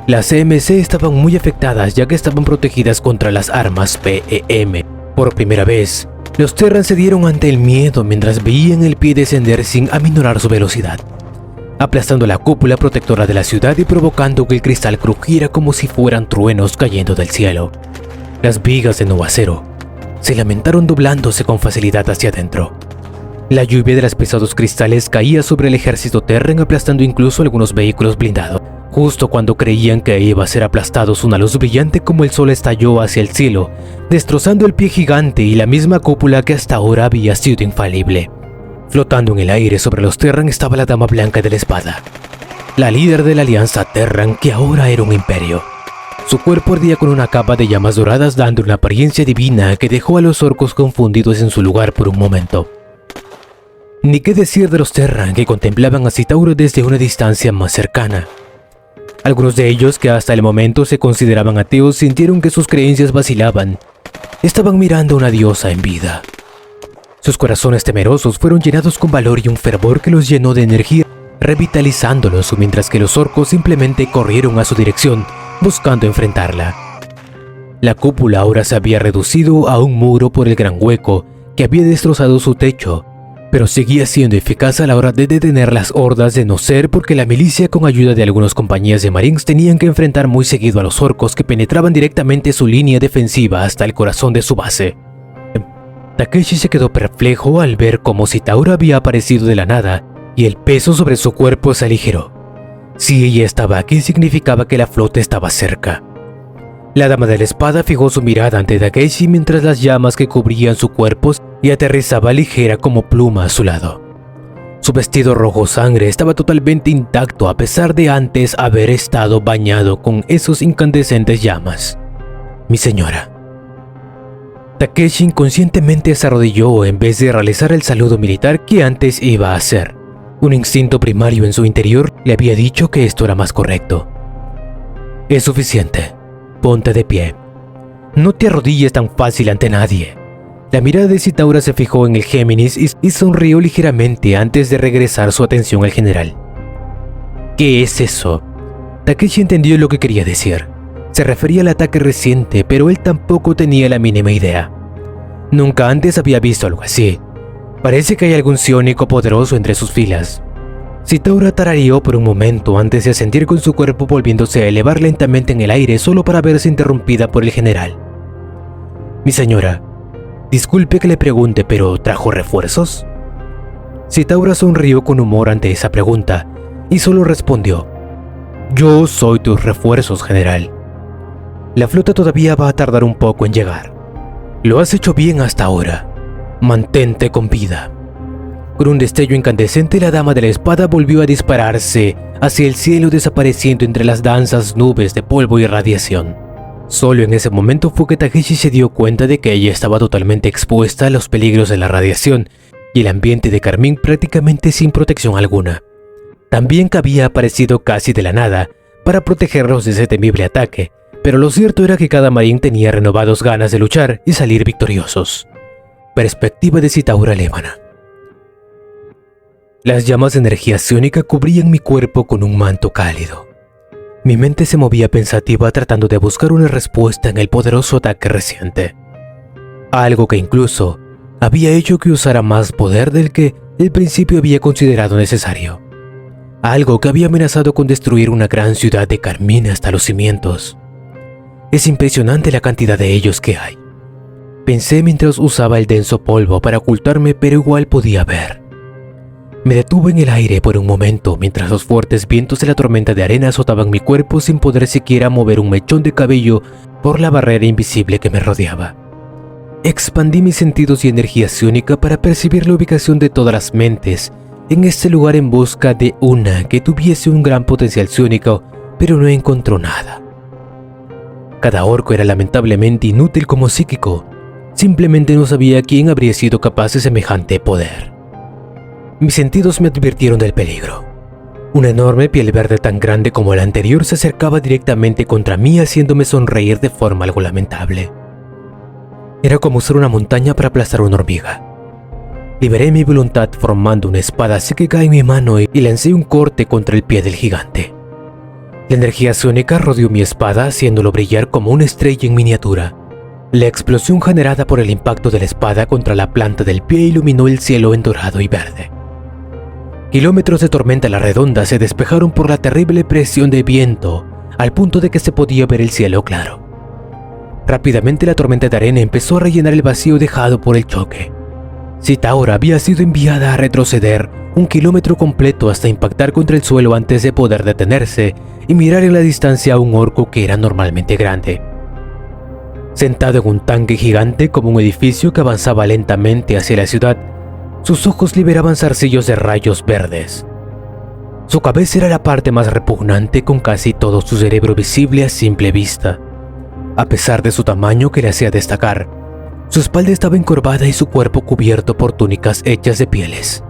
Las CMC estaban muy afectadas ya que estaban protegidas contra las armas PEM. Por primera vez, los Terran se dieron ante el miedo mientras veían el pie descender sin aminorar su velocidad, aplastando la cúpula protectora de la ciudad y provocando que el cristal crujiera como si fueran truenos cayendo del cielo. Las vigas de nuevo acero se lamentaron doblándose con facilidad hacia adentro. La lluvia de los pesados cristales caía sobre el ejército Terran, aplastando incluso algunos vehículos blindados. Justo cuando creían que iba a ser aplastados, una luz brillante como el sol estalló hacia el cielo, destrozando el pie gigante y la misma cúpula que hasta ahora había sido infalible. Flotando en el aire sobre los Terran estaba la Dama Blanca de la Espada, la líder de la alianza Terran que ahora era un imperio. Su cuerpo ardía con una capa de llamas doradas, dando una apariencia divina que dejó a los orcos confundidos en su lugar por un momento. Ni qué decir de los Terran que contemplaban a Citauro desde una distancia más cercana. Algunos de ellos, que hasta el momento se consideraban ateos, sintieron que sus creencias vacilaban. Estaban mirando a una diosa en vida. Sus corazones temerosos fueron llenados con valor y un fervor que los llenó de energía, revitalizándolos, mientras que los orcos simplemente corrieron a su dirección, buscando enfrentarla. La cúpula ahora se había reducido a un muro por el gran hueco que había destrozado su techo, pero seguía siendo eficaz a la hora de detener las hordas, de no ser porque la milicia, con ayuda de algunas compañías de marines, tenían que enfrentar muy seguido a los orcos que penetraban directamente su línea defensiva hasta el corazón de su base. Takeshi se quedó perplejo al ver cómo Citauro había aparecido de la nada y el peso sobre su cuerpo se aligeró. Si ella estaba aquí, significaba que la flota estaba cerca. La Dama de la Espada fijó su mirada ante Takeshi mientras las llamas que cubrían su cuerpo y aterrizaba ligera como pluma a su lado. Su vestido rojo sangre estaba totalmente intacto a pesar de antes haber estado bañado con esos incandescentes llamas. Mi señora. Takeshi inconscientemente se arrodilló en vez de realizar el saludo militar que antes iba a hacer. Un instinto primario en su interior le había dicho que esto era más correcto. Es suficiente. Ponte de pie. No te arrodilles tan fácil ante nadie. La mirada de Citauro se fijó en el Géminis y sonrió ligeramente antes de regresar su atención al general. ¿Qué es eso? Takeshi entendió lo que quería decir. Se refería al ataque reciente, pero él tampoco tenía la mínima idea. Nunca antes había visto algo así. Parece que hay algún psiónico poderoso entre sus filas. Citauro tarareó por un momento antes de asentir con su cuerpo, volviéndose a elevar lentamente en el aire solo para verse interrumpida por el general. Mi señora, disculpe que le pregunte, pero ¿trajo refuerzos? Citauro sonrió con humor ante esa pregunta y solo respondió: Yo soy tus refuerzos, general. La flota todavía va a tardar un poco en llegar. Lo has hecho bien hasta ahora. Mantente con vida. Con un destello incandescente, la Dama de la Espada volvió a dispararse hacia el cielo, desapareciendo entre las densas nubes de polvo y radiación. Solo en ese momento fue que Takeshi se dio cuenta de que ella estaba totalmente expuesta a los peligros de la radiación y el ambiente de Carmín prácticamente sin protección alguna. También que había aparecido casi de la nada para protegerlos de ese temible ataque, pero lo cierto era que cada marín tenía renovadas ganas de luchar y salir victoriosos. Perspectiva de Citauro alemana. Las llamas de energía psiónica cubrían mi cuerpo con un manto cálido. Mi mente se movía pensativa tratando de buscar una respuesta en el poderoso ataque reciente. Algo que incluso había hecho que usara más poder del que al principio había considerado necesario. Algo que había amenazado con destruir una gran ciudad de Carmín hasta los cimientos. Es impresionante la cantidad de ellos que hay. Pensé mientras usaba el denso polvo para ocultarme, pero igual podía ver. Me detuve en el aire por un momento mientras los fuertes vientos de la tormenta de arena azotaban mi cuerpo sin poder siquiera mover un mechón de cabello por la barrera invisible que me rodeaba. Expandí mis sentidos y energía psiónica para percibir la ubicación de todas las mentes en este lugar en busca de una que tuviese un gran potencial psiónico, pero no encontró nada. Cada orco era lamentablemente inútil como psíquico. Simplemente no sabía quién habría sido capaz de semejante poder. Mis sentidos me advirtieron del peligro. Una enorme piel verde tan grande como la anterior se acercaba directamente contra mí, haciéndome sonreír de forma algo lamentable. Era como usar una montaña para aplastar una hormiga. Liberé mi voluntad formando una espada psíquica en mi mano y lancé un corte contra el pie del gigante. La energía psiónica rodeó mi espada, haciéndolo brillar como una estrella en miniatura. La explosión generada por el impacto de la espada contra la planta del pie iluminó el cielo en dorado y verde. Kilómetros de tormenta a la redonda se despejaron por la terrible presión de viento, al punto de que se podía ver el cielo claro. Rápidamente la tormenta de arena empezó a rellenar el vacío dejado por el choque. Citaura había sido enviada a retroceder 1 kilómetro completo hasta impactar contra el suelo antes de poder detenerse y mirar en la distancia a un orco que era normalmente grande. Sentado en un tanque gigante como un edificio que avanzaba lentamente hacia la ciudad, sus ojos liberaban zarcillos de rayos verdes. Su cabeza era la parte más repugnante, con casi todo su cerebro visible a simple vista. A pesar de su tamaño que le hacía destacar, su espalda estaba encorvada y su cuerpo cubierto por túnicas hechas de pieles.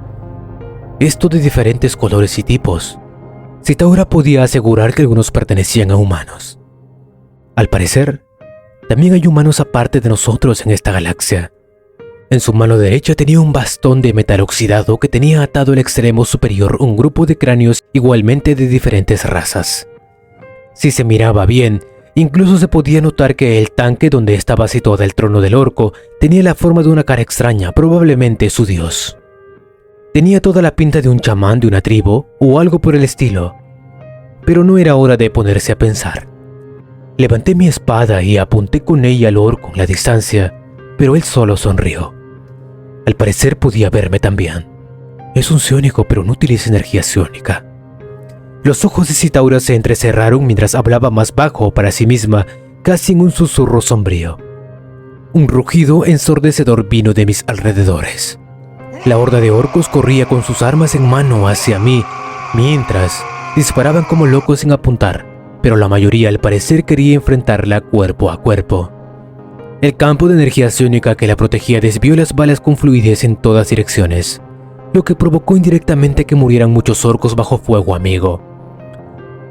Esto de diferentes colores y tipos. Citaura podía asegurar que algunos pertenecían a humanos. Al parecer, también hay humanos aparte de nosotros en esta galaxia. En su mano derecha tenía un bastón de metal oxidado que tenía atado al extremo superior un grupo de cráneos igualmente de diferentes razas. Si se miraba bien, incluso se podía notar que el tanque donde estaba situado el trono del orco tenía la forma de una cara extraña, probablemente su dios. Tenía toda la pinta de un chamán de una tribu o algo por el estilo, pero no era hora de ponerse a pensar. Levanté mi espada y apunté con ella al orco en la distancia, pero él solo sonrió. Al parecer podía verme también. Es un psiónico, pero no utiliza energía psiónica. Los ojos de Citaura se entrecerraron mientras hablaba más bajo para sí misma, casi en un susurro sombrío. Un rugido ensordecedor vino de mis alrededores. La horda de orcos corría con sus armas en mano hacia mí, mientras disparaban como locos sin apuntar, pero la mayoría al parecer quería enfrentarla cuerpo a cuerpo. El campo de energía psiónica que la protegía desvió las balas con fluidez en todas direcciones, lo que provocó indirectamente que murieran muchos orcos bajo fuego amigo.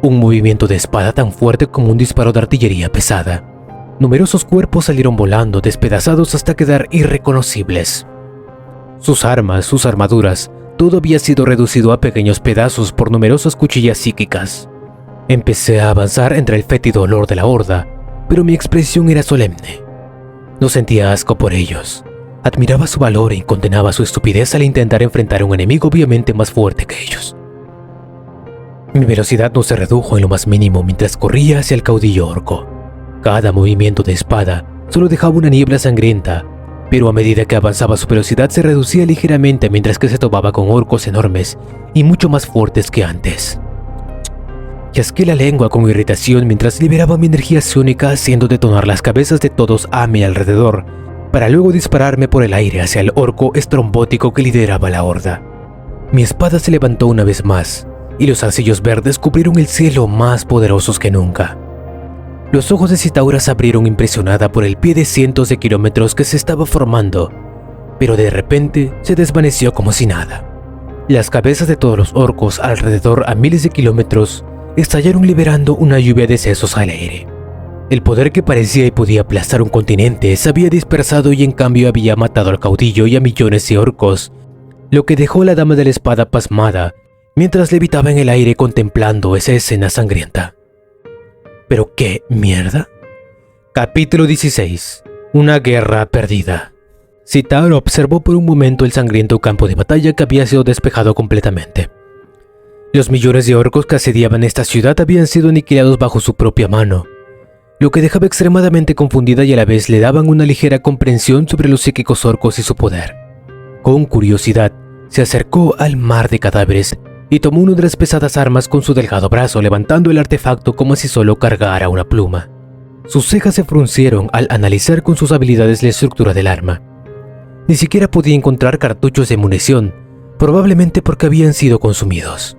Un movimiento de espada tan fuerte como un disparo de artillería pesada. Numerosos cuerpos salieron volando, despedazados hasta quedar irreconocibles. Sus armas, sus armaduras, todo había sido reducido a pequeños pedazos por numerosas cuchillas psíquicas. Empecé a avanzar entre el fétido olor de la horda, pero mi expresión era solemne. No sentía asco por ellos. Admiraba su valor y condenaba su estupidez al intentar enfrentar a un enemigo obviamente más fuerte que ellos. Mi velocidad no se redujo en lo más mínimo mientras corría hacia el caudillo orco. Cada movimiento de espada solo dejaba una niebla sangrienta, pero a medida que avanzaba su velocidad se reducía ligeramente mientras que se topaba con orcos enormes y mucho más fuertes que antes. Chasqué la lengua con irritación mientras liberaba mi energía psiónica, haciendo detonar las cabezas de todos a mi alrededor, para luego dispararme por el aire hacia el orco estrombótico que lideraba la horda. Mi espada se levantó una vez más, y los zarcillos verdes cubrieron el cielo más poderosos que nunca. Los ojos de Citaura se abrieron impresionada por el pie de cientos de kilómetros que se estaba formando, pero de repente se desvaneció como si nada. Las cabezas de todos los orcos alrededor a miles de kilómetros estallaron liberando una lluvia de sesos al aire. El poder que parecía y podía aplastar un continente se había dispersado y en cambio había matado al caudillo y a millones de orcos, lo que dejó a la dama de la espada pasmada mientras levitaba en el aire contemplando esa escena sangrienta. ¿Pero qué mierda? Capítulo 16. Una guerra perdida. Citaura observó por un momento el sangriento campo de batalla que había sido despejado completamente. Los millones de orcos que asediaban esta ciudad habían sido aniquilados bajo su propia mano. lo que dejaba extremadamente confundida y a la vez le daban una ligera comprensión sobre los psíquicos orcos y su poder. Con curiosidad, se acercó al mar de cadáveres y tomó una de las pesadas armas con su delgado brazo, levantando el artefacto como si solo cargara una pluma. Sus cejas se fruncieron al analizar con sus habilidades la estructura del arma. Ni siquiera podía encontrar cartuchos de munición, probablemente porque habían sido consumidos.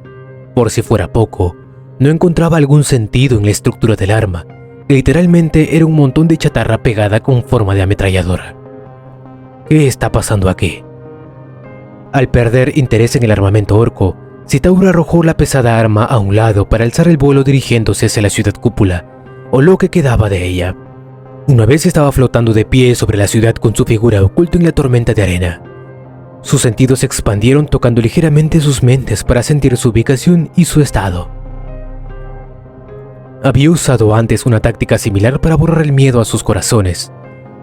Por si fuera poco, no encontraba algún sentido en la estructura del arma, que literalmente era un montón de chatarra pegada con forma de ametralladora. ¿Qué está pasando aquí? Al perder interés en el armamento orco, Citaura arrojó la pesada arma a un lado para alzar el vuelo dirigiéndose hacia la ciudad cúpula, o lo que quedaba de ella. Una vez estaba flotando de pie sobre la ciudad con su figura oculta en la tormenta de arena. Sus sentidos se expandieron tocando ligeramente sus mentes para sentir su ubicación y su estado. Había usado antes una táctica similar para borrar el miedo a sus corazones,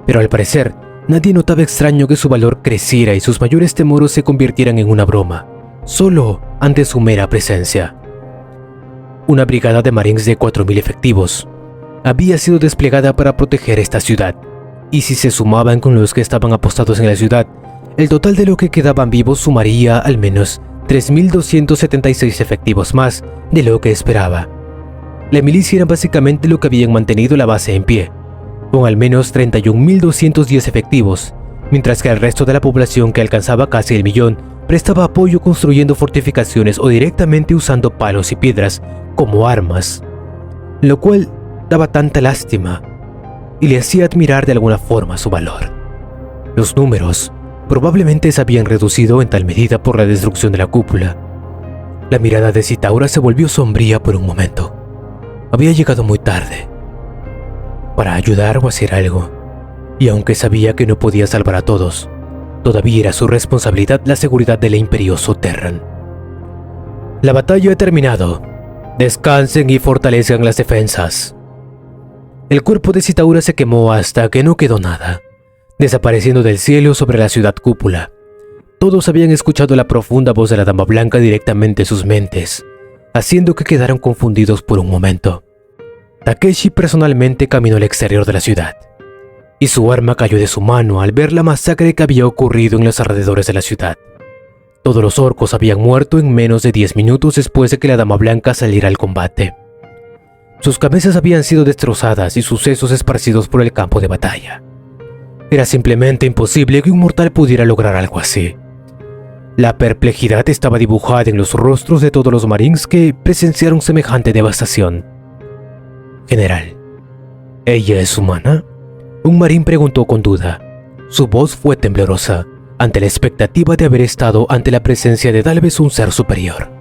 pero al parecer nadie notaba extraño que su valor creciera y sus mayores temores se convirtieran en una broma, solo ante su mera presencia. Una brigada de marines de 4.000 efectivos había sido desplegada para proteger esta ciudad, y si se sumaban con los que estaban apostados en la ciudad, el total de lo que quedaban vivos sumaría al menos 3.276 efectivos más de lo que esperaba. La milicia era básicamente lo que habían mantenido la base en pie, con al menos 31.210 efectivos, mientras que el resto de la población, que alcanzaba casi el millón, prestaba apoyo construyendo fortificaciones o directamente usando palos y piedras como armas, lo cual daba tanta lástima y le hacía admirar de alguna forma su valor. Los números probablemente se habían reducido en tal medida por la destrucción de la cúpula. La mirada de Citaura se volvió sombría por un momento. Había llegado muy tarde para ayudar o hacer algo, y aunque sabía que no podía salvar a todos, todavía era su responsabilidad la seguridad del imperioso Terran. La batalla ha terminado. Descansen y fortalezcan las defensas. El cuerpo de Citaura se quemó hasta que no quedó nada, desapareciendo del cielo sobre la ciudad cúpula. Todos habían escuchado la profunda voz de la Dama Blanca directamente en sus mentes, haciendo que quedaran confundidos por un momento. Takeshi personalmente caminó al exterior de la ciudad, y su arma cayó de su mano al ver la masacre que había ocurrido en los alrededores de la ciudad. Todos los orcos habían muerto en menos de 10 minutos después de que la Dama Blanca saliera al combate. Sus cabezas habían sido destrozadas y sus sesos esparcidos por el campo de batalla. Era simplemente imposible que un mortal pudiera lograr algo así. La perplejidad estaba dibujada en los rostros de todos los marines que presenciaron semejante devastación. General, ¿ella es humana?, un marín preguntó con duda. Su voz fue temblorosa ante la expectativa de haber estado ante la presencia de tal vez un ser superior.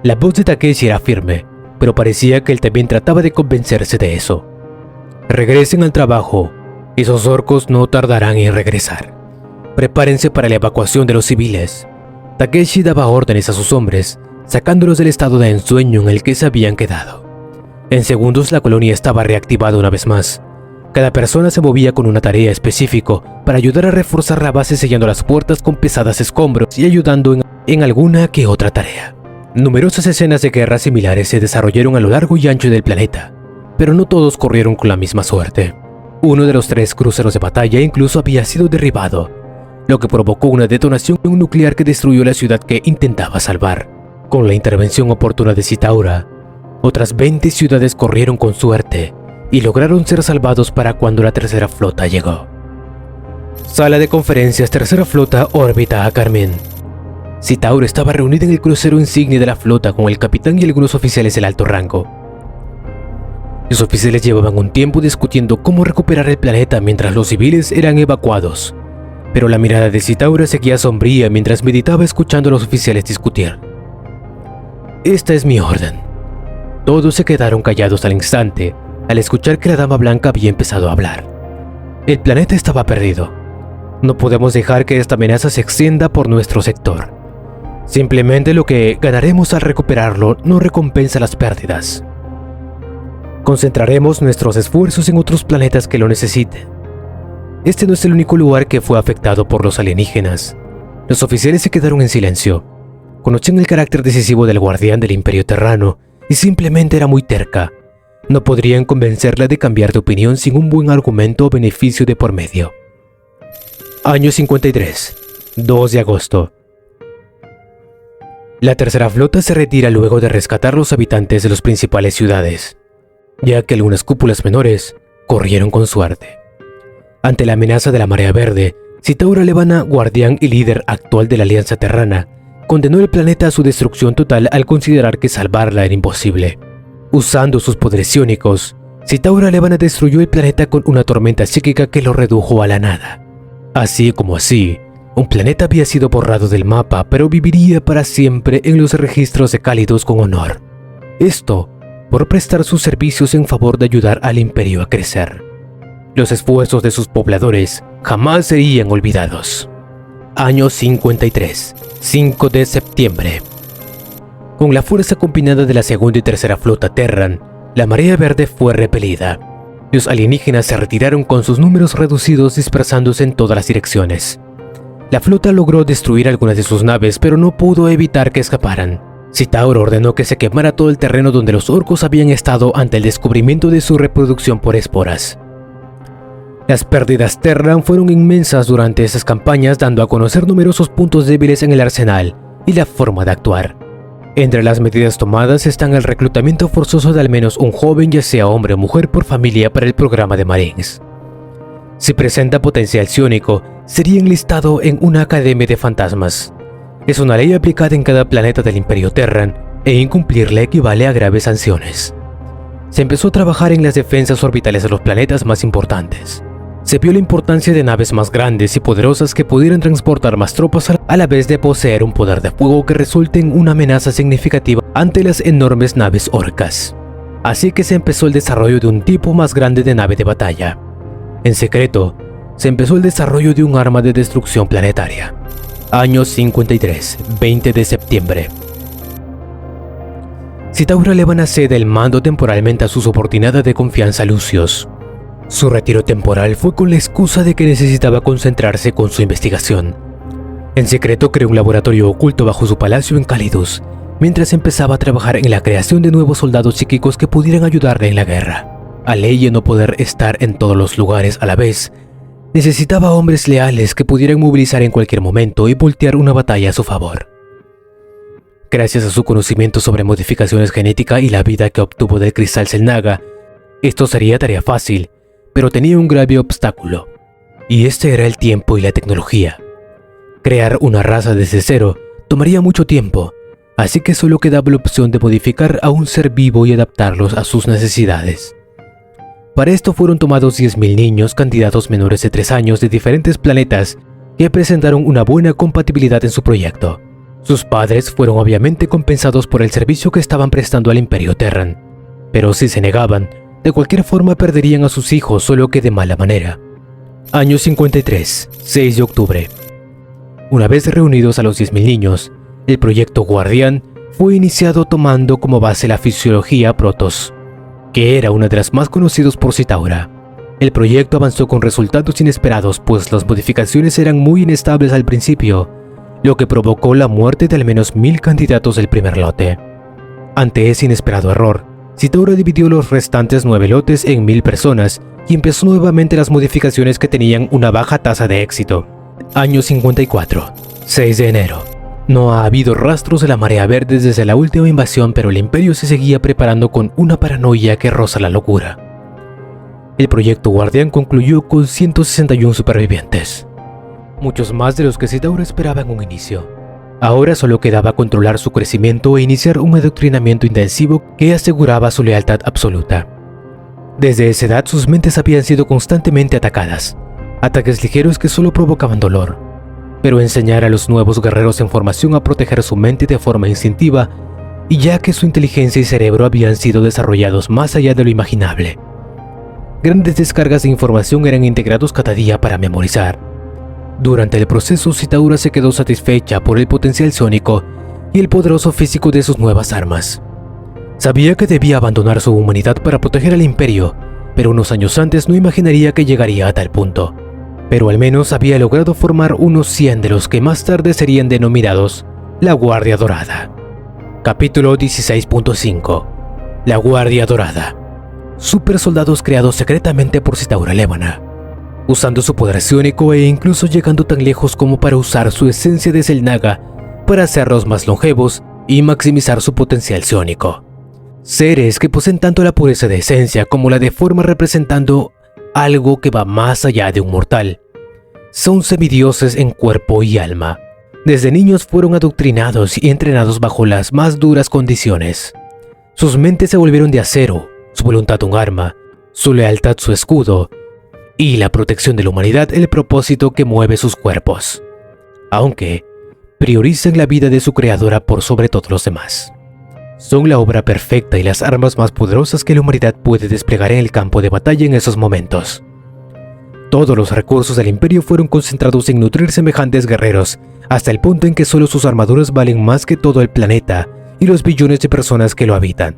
La voz de Takeshi era firme, pero parecía que él también trataba de convencerse de eso. Regresen al trabajo. Esos orcos no tardarán en regresar. Prepárense para la evacuación de los civiles. Takeshi daba órdenes a sus hombres, sacándolos del estado de ensueño en el que se habían quedado. En segundos la colonia estaba reactivada una vez más. Cada persona se movía con una tarea específica para ayudar a reforzar la base, sellando las puertas con pesadas escombros y ayudando en alguna que otra tarea. Numerosas escenas de guerra similares se desarrollaron a lo largo y ancho del planeta, pero no todos corrieron con la misma suerte. Uno de los 3 cruceros de batalla incluso había sido derribado, lo que provocó una detonación nuclear que destruyó la ciudad que intentaba salvar. Con la intervención oportuna de Citaura, otras 20 ciudades corrieron con suerte y lograron ser salvados para cuando la tercera flota llegó. Sala de conferencias, tercera flota, órbita a Carmín. Citaura estaba reunida en el crucero insignia de la flota con el capitán y algunos oficiales del alto rango. Los oficiales llevaban un tiempo discutiendo cómo recuperar el planeta mientras los civiles eran evacuados, pero la mirada de Citaura seguía sombría mientras meditaba escuchando a los oficiales discutir. Esta es mi orden. Todos se quedaron callados al instante al escuchar que la Dama Blanca había empezado a hablar. El planeta estaba perdido. No podemos dejar que esta amenaza se extienda por nuestro sector. Simplemente lo que ganaremos al recuperarlo no recompensa las pérdidas. Concentraremos nuestros esfuerzos en otros planetas que lo necesiten. Este no es el único lugar que fue afectado por los alienígenas. Los oficiales se quedaron en silencio. Conocían el carácter decisivo del guardián del Imperio Terrano y simplemente era muy terca. No podrían convencerla de cambiar de opinión sin un buen argumento o beneficio de por medio. Año 53, 2 de agosto. La tercera flota se retira luego de rescatar a los habitantes de las principales ciudades, ya que algunas cúpulas menores corrieron con suerte. Ante la amenaza de la marea verde, Citaura Levana, guardián y líder actual de la Alianza Terrana, condenó el planeta a su destrucción total al considerar que salvarla era imposible. Usando sus poderes psiónicos, Citaura Levana destruyó el planeta con una tormenta psíquica que lo redujo a la nada. Así, un planeta había sido borrado del mapa, pero viviría para siempre en los registros de Cálidos con honor. Esto por prestar sus servicios en favor de ayudar al imperio a crecer. Los esfuerzos de sus pobladores jamás serían olvidados. Año 53, 5 de septiembre. Con la fuerza combinada de la segunda y tercera flota Terran, la marea verde fue repelida. Los alienígenas se retiraron con sus números reducidos, dispersándose en todas las direcciones. La flota logró destruir algunas de sus naves, pero no pudo evitar que escaparan. Citaura ordenó que se quemara todo el terreno donde los orcos habían estado ante el descubrimiento de su reproducción por esporas. Las pérdidas Terran fueron inmensas durante esas campañas, dando a conocer numerosos puntos débiles en el arsenal y la forma de actuar. Entre las medidas tomadas están el reclutamiento forzoso de al menos un joven, ya sea hombre o mujer, por familia para el programa de Marines. Si presenta potencial psiónico, sería enlistado en una academia de fantasmas. Es una ley aplicada en cada planeta del Imperio Terran, e incumplirla equivale a graves sanciones. Se empezó a trabajar en las defensas orbitales de los planetas más importantes. Se vio la importancia de naves más grandes y poderosas que pudieran transportar más tropas a la vez de poseer un poder de fuego que resulte en una amenaza significativa ante las enormes naves orcas. Así que se empezó el desarrollo de un tipo más grande de nave de batalla. En secreto, se empezó el desarrollo de un arma de destrucción planetaria. Año 53, 20 de septiembre. Citaura Levana cede el mando temporalmente a su subordinada de confianza Lucios. Su retiro temporal fue con la excusa de que necesitaba concentrarse con su investigación. En secreto creó un laboratorio oculto bajo su palacio en Cálidos, mientras empezaba a trabajar en la creación de nuevos soldados psíquicos que pudieran ayudarle en la guerra. Al ella no poder estar en todos los lugares a la vez, necesitaba hombres leales que pudieran movilizar en cualquier momento y voltear una batalla a su favor. Gracias a su conocimiento sobre modificaciones genéticas y la vida que obtuvo del cristal Selnaga, esto sería tarea fácil, pero tenía un grave obstáculo, y este era el tiempo y la tecnología. Crear una raza desde cero tomaría mucho tiempo, así que solo quedaba la opción de modificar a un ser vivo y adaptarlos a sus necesidades. Para esto fueron tomados 10.000 niños candidatos menores de 3 años de diferentes planetas que presentaron una buena compatibilidad en su proyecto. Sus padres fueron obviamente compensados por el servicio que estaban prestando al Imperio Terran, pero si se negaban, de cualquier forma perderían a sus hijos, solo que de mala manera. Año 53, 6 de octubre. Una vez reunidos a los 10.000 niños, el proyecto Guardián fue iniciado tomando como base la fisiología Protoss, que era una de las más conocidas por Citaura. El proyecto avanzó con resultados inesperados, pues las modificaciones eran muy inestables al principio, lo que provocó la muerte de al menos 1.000 candidatos del primer lote. Ante ese inesperado error, Citaura dividió los restantes 9 lotes en 1.000 personas y empezó nuevamente las modificaciones que tenían una baja tasa de éxito. Año 54, 6 de enero. No ha habido rastros de la marea verde desde la última invasión, pero el Imperio se seguía preparando con una paranoia que roza la locura. El proyecto Guardián concluyó con 161 supervivientes, muchos más de los que Citaura esperaba en un inicio. Ahora solo quedaba controlar su crecimiento e iniciar un adoctrinamiento intensivo que aseguraba su lealtad absoluta. Desde esa edad sus mentes habían sido constantemente atacadas, ataques ligeros que solo provocaban dolor. Pero enseñar a los nuevos guerreros en formación a proteger su mente de forma instintiva, y ya que su inteligencia y cerebro habían sido desarrollados más allá de lo imaginable. Grandes descargas de información eran integrados cada día para memorizar. Durante el proceso, Citaura se quedó satisfecha por el potencial sónico y el poderoso físico de sus nuevas armas. Sabía que debía abandonar su humanidad para proteger al Imperio, pero unos años antes no imaginaría que llegaría a tal punto. Pero al menos había logrado formar unos 100 de los que más tarde serían denominados la Guardia Dorada. Capítulo 16.5. La Guardia Dorada. super soldados creados secretamente por Citaura Levana, usando su poder psiónico e incluso llegando tan lejos como para usar su esencia de Xel'Naga para hacerlos más longevos y maximizar su potencial psiónico. Seres que poseen tanto la pureza de esencia como la de forma, representando algo que va más allá de un mortal. Son semidioses en cuerpo y alma. Desde niños fueron adoctrinados y entrenados bajo las más duras condiciones. Sus mentes se volvieron de acero, su voluntad un arma, su lealtad su escudo, y la protección de la humanidad el propósito que mueve sus cuerpos. Aunque priorizan la vida de su creadora por sobre todos los demás. Son la obra perfecta y las armas más poderosas que la humanidad puede desplegar en el campo de batalla en esos momentos. Todos los recursos del imperio fueron concentrados en nutrir semejantes guerreros, hasta el punto en que solo sus armaduras valen más que todo el planeta y los billones de personas que lo habitan.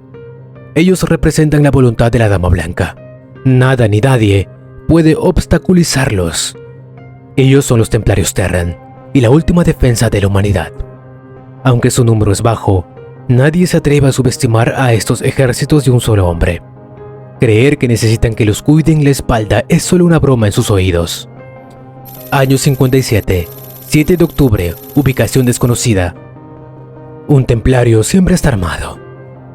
Ellos representan la voluntad de la Dama Blanca. Nada ni nadie puede obstaculizarlos. Ellos son los Templarios Terran y la última defensa de la humanidad. Aunque su número es bajo, nadie se atreve a subestimar a estos ejércitos de un solo hombre. Creer que necesitan que los cuiden la espalda es solo una broma en sus oídos. Año 57, 7 de octubre, ubicación desconocida. Un templario siempre está armado.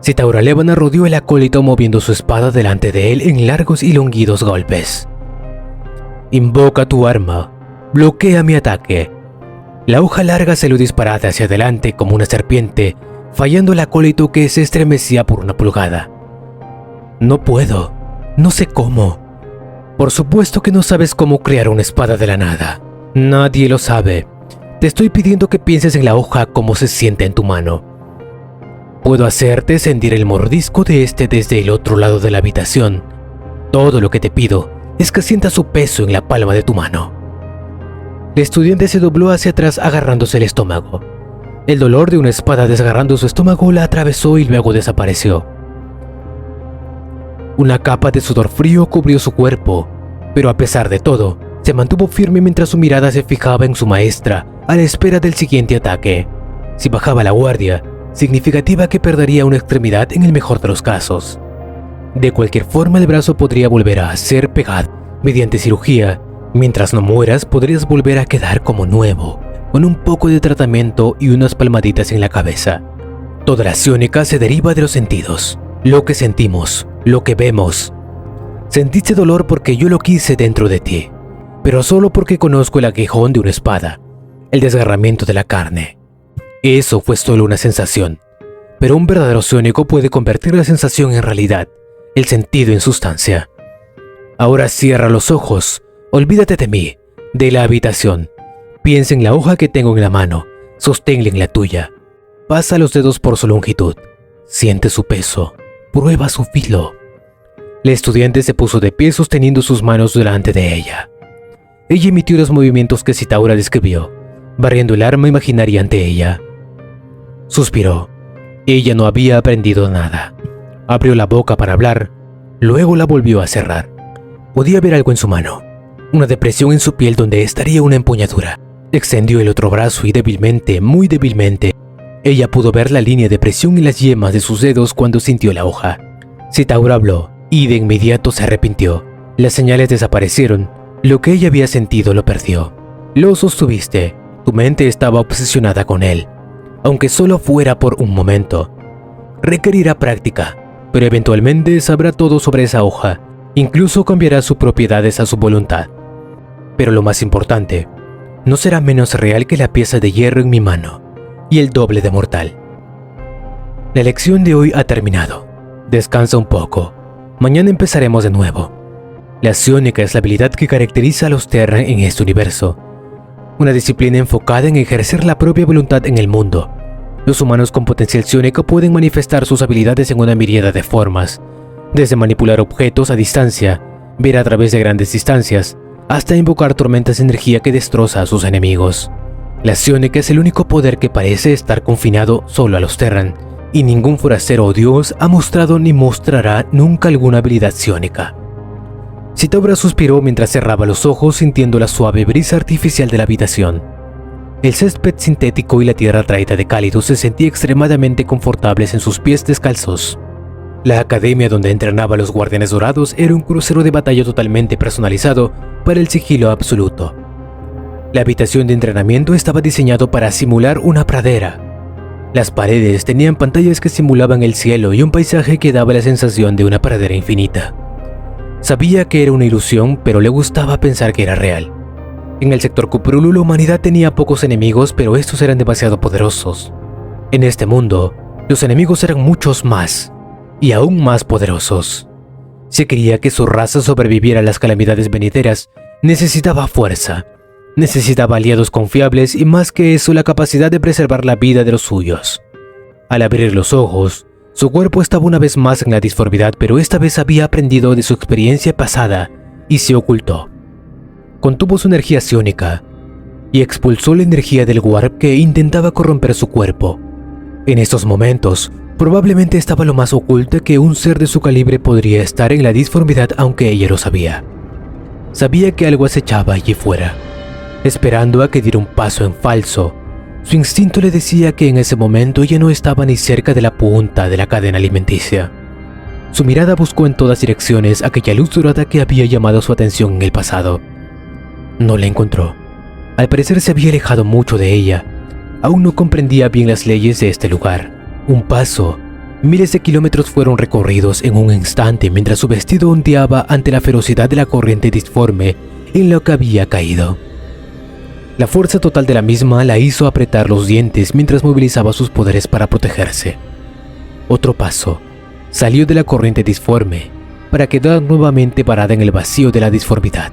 Citaura Levana rodeó el acólito moviendo su espada delante de él en largos y longidos golpes. Invoca tu arma. Bloquea mi ataque. La hoja larga salió disparada hacia adelante como una serpiente, fallando el acólito que se estremecía por una pulgada. No puedo. No sé cómo. Por supuesto que no sabes cómo crear una espada de la nada. Nadie lo sabe. Te estoy pidiendo que pienses en la hoja como se siente en tu mano. Puedo hacerte sentir el mordisco de este desde el otro lado de la habitación. Todo lo que te pido es que sientas su peso en la palma de tu mano. El estudiante se dobló hacia atrás agarrándose el estómago. El dolor de una espada desgarrando su estómago la atravesó y luego desapareció. Una capa de sudor frío cubrió su cuerpo, pero a pesar de todo, se mantuvo firme mientras su mirada se fijaba en su maestra a la espera del siguiente ataque. Si bajaba la guardia, significativa que perdería una extremidad en el mejor de los casos. De cualquier forma, el brazo podría volver a ser pegado mediante cirugía. Mientras no mueras, podrías volver a quedar como nuevo, con un poco de tratamiento y unas palmaditas en la cabeza. Toda la psiónica se deriva de los sentidos, lo que sentimos, lo que vemos. Sentiste dolor porque yo lo quise dentro de ti, pero solo porque conozco el aguijón de una espada, el desgarramiento de la carne. Eso fue solo una sensación, pero un verdadero psiónico puede convertir la sensación en realidad, el sentido en sustancia. Ahora cierra los ojos, olvídate de mí, de la habitación. Piensa en la hoja que tengo en la mano, sosténla en la tuya. Pasa los dedos por su longitud, siente su peso, prueba su filo. La estudiante se puso de pie sosteniendo sus manos delante de ella. Ella emitió los movimientos que Citaura describió, barriendo el arma imaginaria ante ella. Suspiró. Ella no había aprendido nada. Abrió la boca para hablar, luego la volvió a cerrar. Podía ver algo en su mano, una depresión en su piel donde estaría una empuñadura. Extendió el otro brazo y débilmente, muy débilmente, ella pudo ver la línea de presión en las yemas de sus dedos cuando sintió la hoja. Citaura habló y de inmediato se arrepintió. Las señales desaparecieron, lo que ella había sentido lo perdió. Lo sostuviste, tu mente estaba obsesionada con él, aunque solo fuera por un momento. Requerirá práctica, pero eventualmente sabrá todo sobre esa hoja, incluso cambiará sus propiedades a su voluntad. Pero lo más importante, no será menos real que la pieza de hierro en mi mano, y el doble de mortal. La lección de hoy ha terminado. Descansa un poco. Mañana empezaremos de nuevo. La psiónica es la habilidad que caracteriza a los Terran en este universo. Una disciplina enfocada en ejercer la propia voluntad en el mundo. Los humanos con potencial psiónico pueden manifestar sus habilidades en una miríada de formas, desde manipular objetos a distancia, ver a través de grandes distancias, hasta invocar tormentas de energía que destroza a sus enemigos. La psiónica es el único poder que parece estar confinado solo a los Terran, y ningún forastero o dios ha mostrado ni mostrará nunca alguna habilidad psiónica. Citaura suspiró mientras cerraba los ojos sintiendo la suave brisa artificial de la habitación. El césped sintético y la tierra traída de cálido se sentían extremadamente confortables en sus pies descalzos. La academia donde entrenaba a los guardianes dorados era un crucero de batalla totalmente personalizado para el sigilo absoluto. La habitación de entrenamiento estaba diseñado para simular una pradera. Las paredes tenían pantallas que simulaban el cielo y un paisaje que daba la sensación de una pradera infinita. Sabía que era una ilusión, pero le gustaba pensar que era real. En el sector Cuprulu la humanidad tenía pocos enemigos, pero estos eran demasiado poderosos. En este mundo, los enemigos eran muchos más, y aún más poderosos. Si quería que su raza sobreviviera a las calamidades venideras, necesitaba fuerza, necesitaba aliados confiables y más que eso la capacidad de preservar la vida de los suyos. Al abrir los ojos, su cuerpo estaba una vez más en la disformidad, pero esta vez había aprendido de su experiencia pasada y se ocultó. Contuvo su energía psiónica y expulsó la energía del Warp que intentaba corromper su cuerpo. En estos momentos, probablemente estaba lo más oculta que un ser de su calibre podría estar en la disformidad, aunque ella lo sabía. Sabía que algo acechaba allí fuera, esperando a que diera un paso en falso. Su instinto le decía que en ese momento ella no estaba ni cerca de la punta de la cadena alimenticia. Su mirada buscó en todas direcciones aquella luz dorada que había llamado su atención en el pasado. No la encontró. Al parecer se había alejado mucho de ella. Aún no comprendía bien las leyes de este lugar. Un paso, miles de kilómetros fueron recorridos en un instante mientras su vestido ondeaba ante la ferocidad de la corriente disforme en la que había caído. La fuerza total de la misma la hizo apretar los dientes mientras movilizaba sus poderes para protegerse. Otro paso, salió de la corriente disforme para quedar nuevamente parada en el vacío de la disformidad.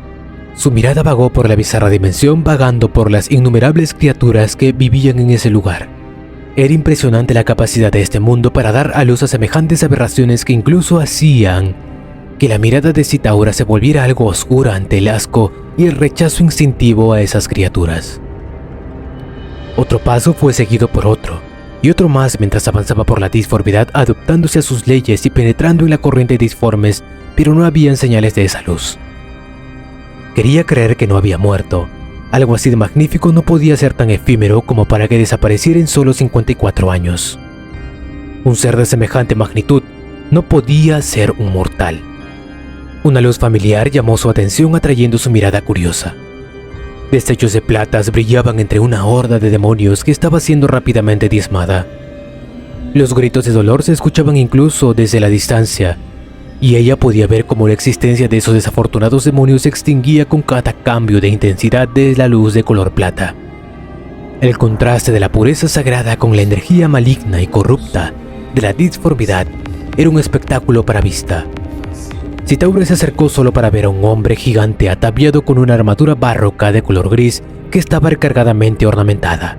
Su mirada vagó por la bizarra dimensión, vagando por las innumerables criaturas que vivían en ese lugar. Era impresionante la capacidad de este mundo para dar a luz a semejantes aberraciones que incluso hacían que la mirada de Citaura se volviera algo oscura ante el asco y el rechazo instintivo a esas criaturas. Otro paso fue seguido por otro, y otro más mientras avanzaba por la disformidad, adaptándose a sus leyes y penetrando en la corriente disformes, pero no habían señales de esa luz. Quería creer que no había muerto. Algo así de magnífico no podía ser tan efímero como para que desapareciera en solo 54 años. Un ser de semejante magnitud no podía ser un mortal. Una luz familiar llamó su atención, atrayendo su mirada curiosa. Destellos de platas brillaban entre una horda de demonios que estaba siendo rápidamente diezmada. Los gritos de dolor se escuchaban incluso desde la distancia, y ella podía ver cómo la existencia de esos desafortunados demonios se extinguía con cada cambio de intensidad de la luz de color plata. El contraste de la pureza sagrada con la energía maligna y corrupta de la disformidad era un espectáculo para vista. Citaura se acercó solo para ver a un hombre gigante ataviado con una armadura barroca de color gris que estaba recargadamente ornamentada.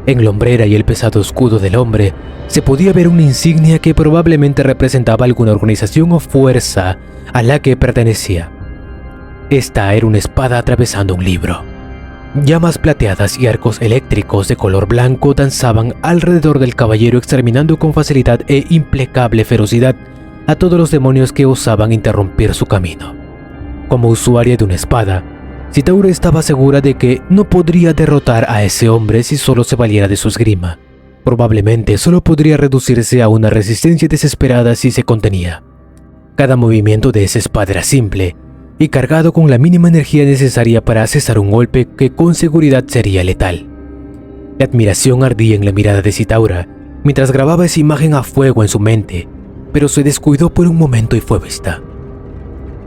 En la hombrera y el pesado escudo del hombre se podía ver una insignia que probablemente representaba alguna organización o fuerza a la que pertenecía. Esta era una espada atravesando un libro. Llamas plateadas y arcos eléctricos de color blanco danzaban alrededor del caballero, exterminando con facilidad e implacable ferocidad a todos los demonios que osaban interrumpir su camino. Como usuaria de una espada, Citaura estaba segura de que no podría derrotar a ese hombre si solo se valiera de su esgrima. Probablemente solo podría reducirse a una resistencia desesperada si se contenía. Cada movimiento de esa espada era simple y cargado con la mínima energía necesaria para cesar un golpe que con seguridad sería letal. La admiración ardía en la mirada de Citaura mientras grababa esa imagen a fuego en su mente, pero se descuidó por un momento y fue vista.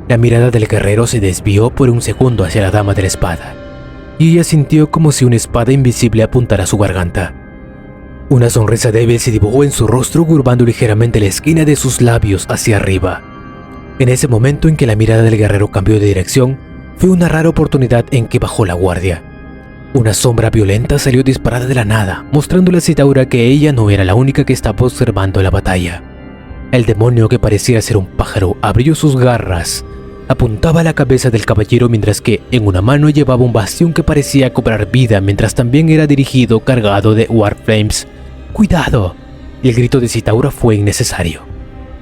La mirada del guerrero se desvió por un segundo hacia la dama de la espada, y ella sintió como si una espada invisible apuntara a su garganta. Una sonrisa débil se dibujó en su rostro, curvando ligeramente la esquina de sus labios hacia arriba. En ese momento en que la mirada del guerrero cambió de dirección, fue una rara oportunidad en que bajó la guardia. Una sombra violenta salió disparada de la nada, mostrándole a Citaura que ella no era la única que estaba observando la batalla. El demonio, que parecía ser un pájaro, abrió sus garras, apuntaba a la cabeza del caballero, mientras que en una mano llevaba un bastión que parecía cobrar vida, mientras también era dirigido cargado de Warflames. ¡Cuidado! El grito de Citaura fue innecesario.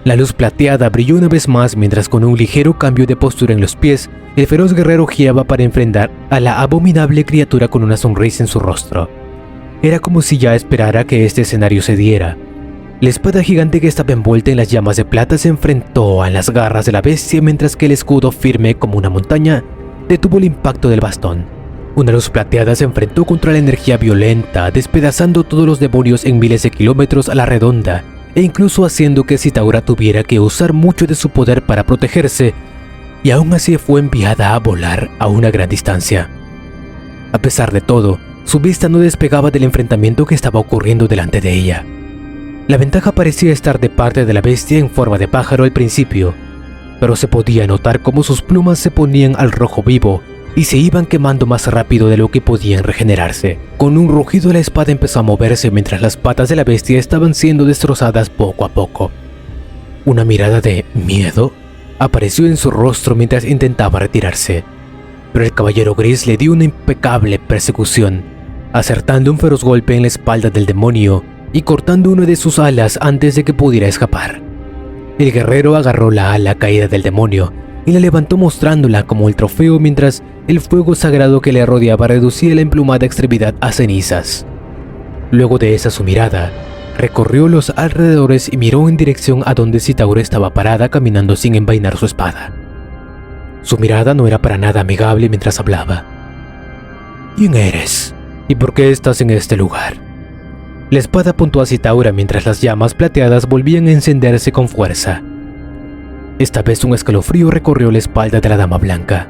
La luz plateada brilló una vez más mientras, con un ligero cambio de postura en los pies, el feroz guerrero giraba para enfrentar a la abominable criatura con una sonrisa en su rostro. Era como si ya esperara que este escenario se diera. La espada gigante que estaba envuelta en las llamas de plata se enfrentó a las garras de la bestia, mientras que el escudo, firme como una montaña, detuvo el impacto del bastón. Una luz plateada se enfrentó contra la energía violenta, despedazando todos los demonios en miles de kilómetros a la redonda, e incluso haciendo que Zitaura tuviera que usar mucho de su poder para protegerse, y aún así fue enviada a volar a una gran distancia. A pesar de todo, su vista no despegaba del enfrentamiento que estaba ocurriendo delante de ella. La ventaja parecía estar de parte de la bestia en forma de pájaro al principio, pero se podía notar cómo sus plumas se ponían al rojo vivo y se iban quemando más rápido de lo que podían regenerarse. Con un rugido, la espada empezó a moverse mientras las patas de la bestia estaban siendo destrozadas poco a poco. Una mirada de miedo apareció en su rostro mientras intentaba retirarse, pero el caballero gris le dio una impecable persecución, acertando un feroz golpe en la espalda del demonio y cortando una de sus alas antes de que pudiera escapar. El guerrero agarró la ala caída del demonio y la levantó mostrándola como el trofeo, mientras el fuego sagrado que le rodeaba reducía la emplumada extremidad a cenizas. Luego de esa su mirada, recorrió los alrededores y miró en dirección a donde Zitaura estaba parada caminando sin envainar su espada. Su mirada no era para nada amigable mientras hablaba. ¿Quién eres? ¿Y por qué estás en este lugar? La espada apuntó a Zitaura mientras las llamas plateadas volvían a encenderse con fuerza. Esta vez un escalofrío recorrió la espalda de la dama blanca.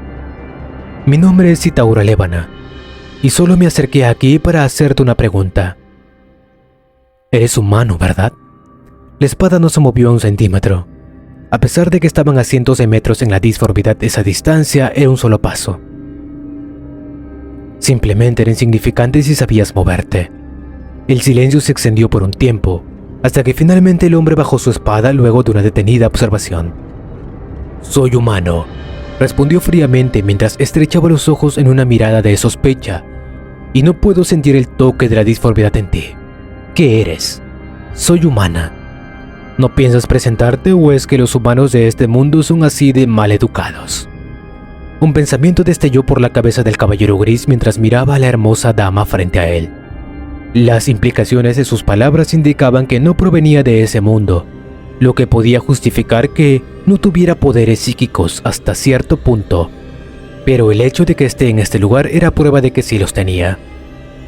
Mi nombre es Zitaura Levana, y solo me acerqué aquí para hacerte una pregunta. Eres humano, ¿verdad? La espada no se movió a un centímetro. A pesar de que estaban a cientos de metros en la disformidad, esa distancia era un solo paso. Simplemente era insignificante si sabías moverte. El silencio se extendió por un tiempo, hasta que finalmente el hombre bajó su espada luego de una detenida observación. «Soy humano», respondió fríamente mientras estrechaba los ojos en una mirada de sospecha, «y no puedo sentir el toque de la disformidad en ti. ¿Qué eres?» «Soy humana». ¿No piensas presentarte o es que los humanos de este mundo son así de mal educados? Un pensamiento destelló por la cabeza del caballero gris mientras miraba a la hermosa dama frente a él. Las implicaciones de sus palabras indicaban que no provenía de ese mundo, lo que podía justificar que no tuviera poderes psíquicos hasta cierto punto, pero el hecho de que esté en este lugar era prueba de que sí los tenía,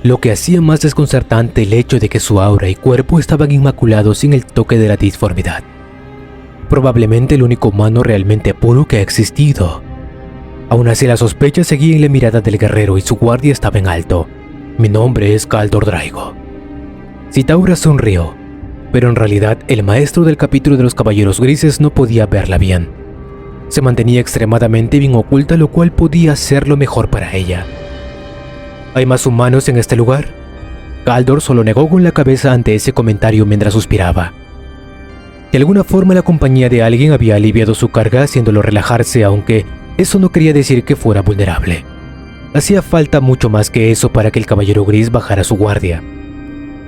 lo que hacía más desconcertante el hecho de que su aura y cuerpo estaban inmaculados sin el toque de la disformidad. Probablemente el único humano realmente puro que ha existido. Aún así, la sospecha seguía en la mirada del guerrero y su guardia estaba en alto. Mi nombre es Kaldor Draigo. Zitaura sonrió, pero en realidad el maestro del capítulo de los caballeros grises no podía verla bien. Se mantenía extremadamente bien oculta, lo cual podía ser lo mejor para ella. ¿Hay más humanos en este lugar? Kaldor solo negó con la cabeza ante ese comentario mientras suspiraba. De alguna forma la compañía de alguien había aliviado su carga, haciéndolo relajarse, aunque eso no quería decir que fuera vulnerable. Hacía falta mucho más que eso para que el caballero gris bajara su guardia.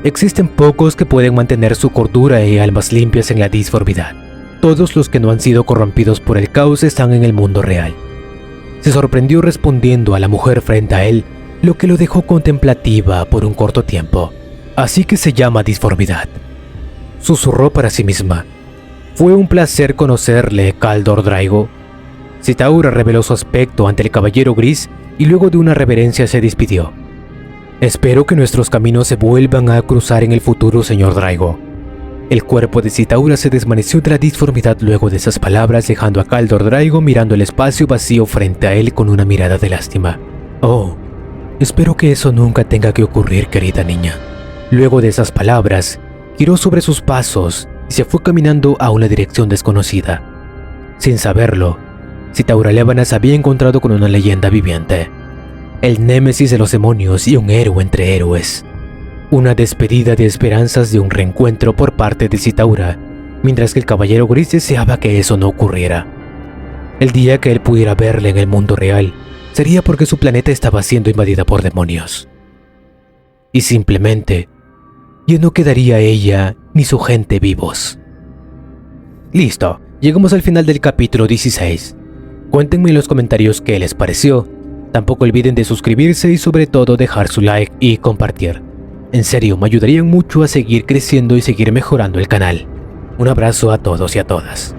Existen pocos que pueden mantener su cordura y almas limpias en la disformidad. Todos los que no han sido corrompidos por el caos están en el mundo real. Se sorprendió respondiendo a la mujer frente a él, lo que lo dejó contemplativa por un corto tiempo. Así que se llama disformidad. Susurró para sí misma. Fue un placer conocerle, Kaldor Draigo. Zitaura reveló su aspecto ante el caballero gris y luego de una reverencia se despidió. Espero que nuestros caminos se vuelvan a cruzar en el futuro, señor Draigo. El cuerpo de Zitaura se desvaneció de la disformidad luego de esas palabras, dejando a Kaldor Draigo mirando el espacio vacío frente a él con una mirada de lástima. Oh, espero que eso nunca tenga que ocurrir, querida niña. Luego de esas palabras, giró sobre sus pasos y se fue caminando a una dirección desconocida. Sin saberlo, Zitaura Levana se había encontrado con una leyenda viviente, el némesis de los demonios y un héroe entre héroes. Una despedida de esperanzas de un reencuentro por parte de Zitaura, mientras que el caballero gris deseaba que eso no ocurriera. El día que él pudiera verla en el mundo real sería porque su planeta estaba siendo invadida por demonios. Y simplemente, ya no quedaría ella ni su gente vivos. Listo, llegamos al final del capítulo 16. Cuéntenme en los comentarios qué les pareció. Tampoco olviden de suscribirse y sobre todo dejar su like y compartir. En serio, me ayudarían mucho a seguir creciendo y seguir mejorando el canal. Un abrazo a todos y a todas.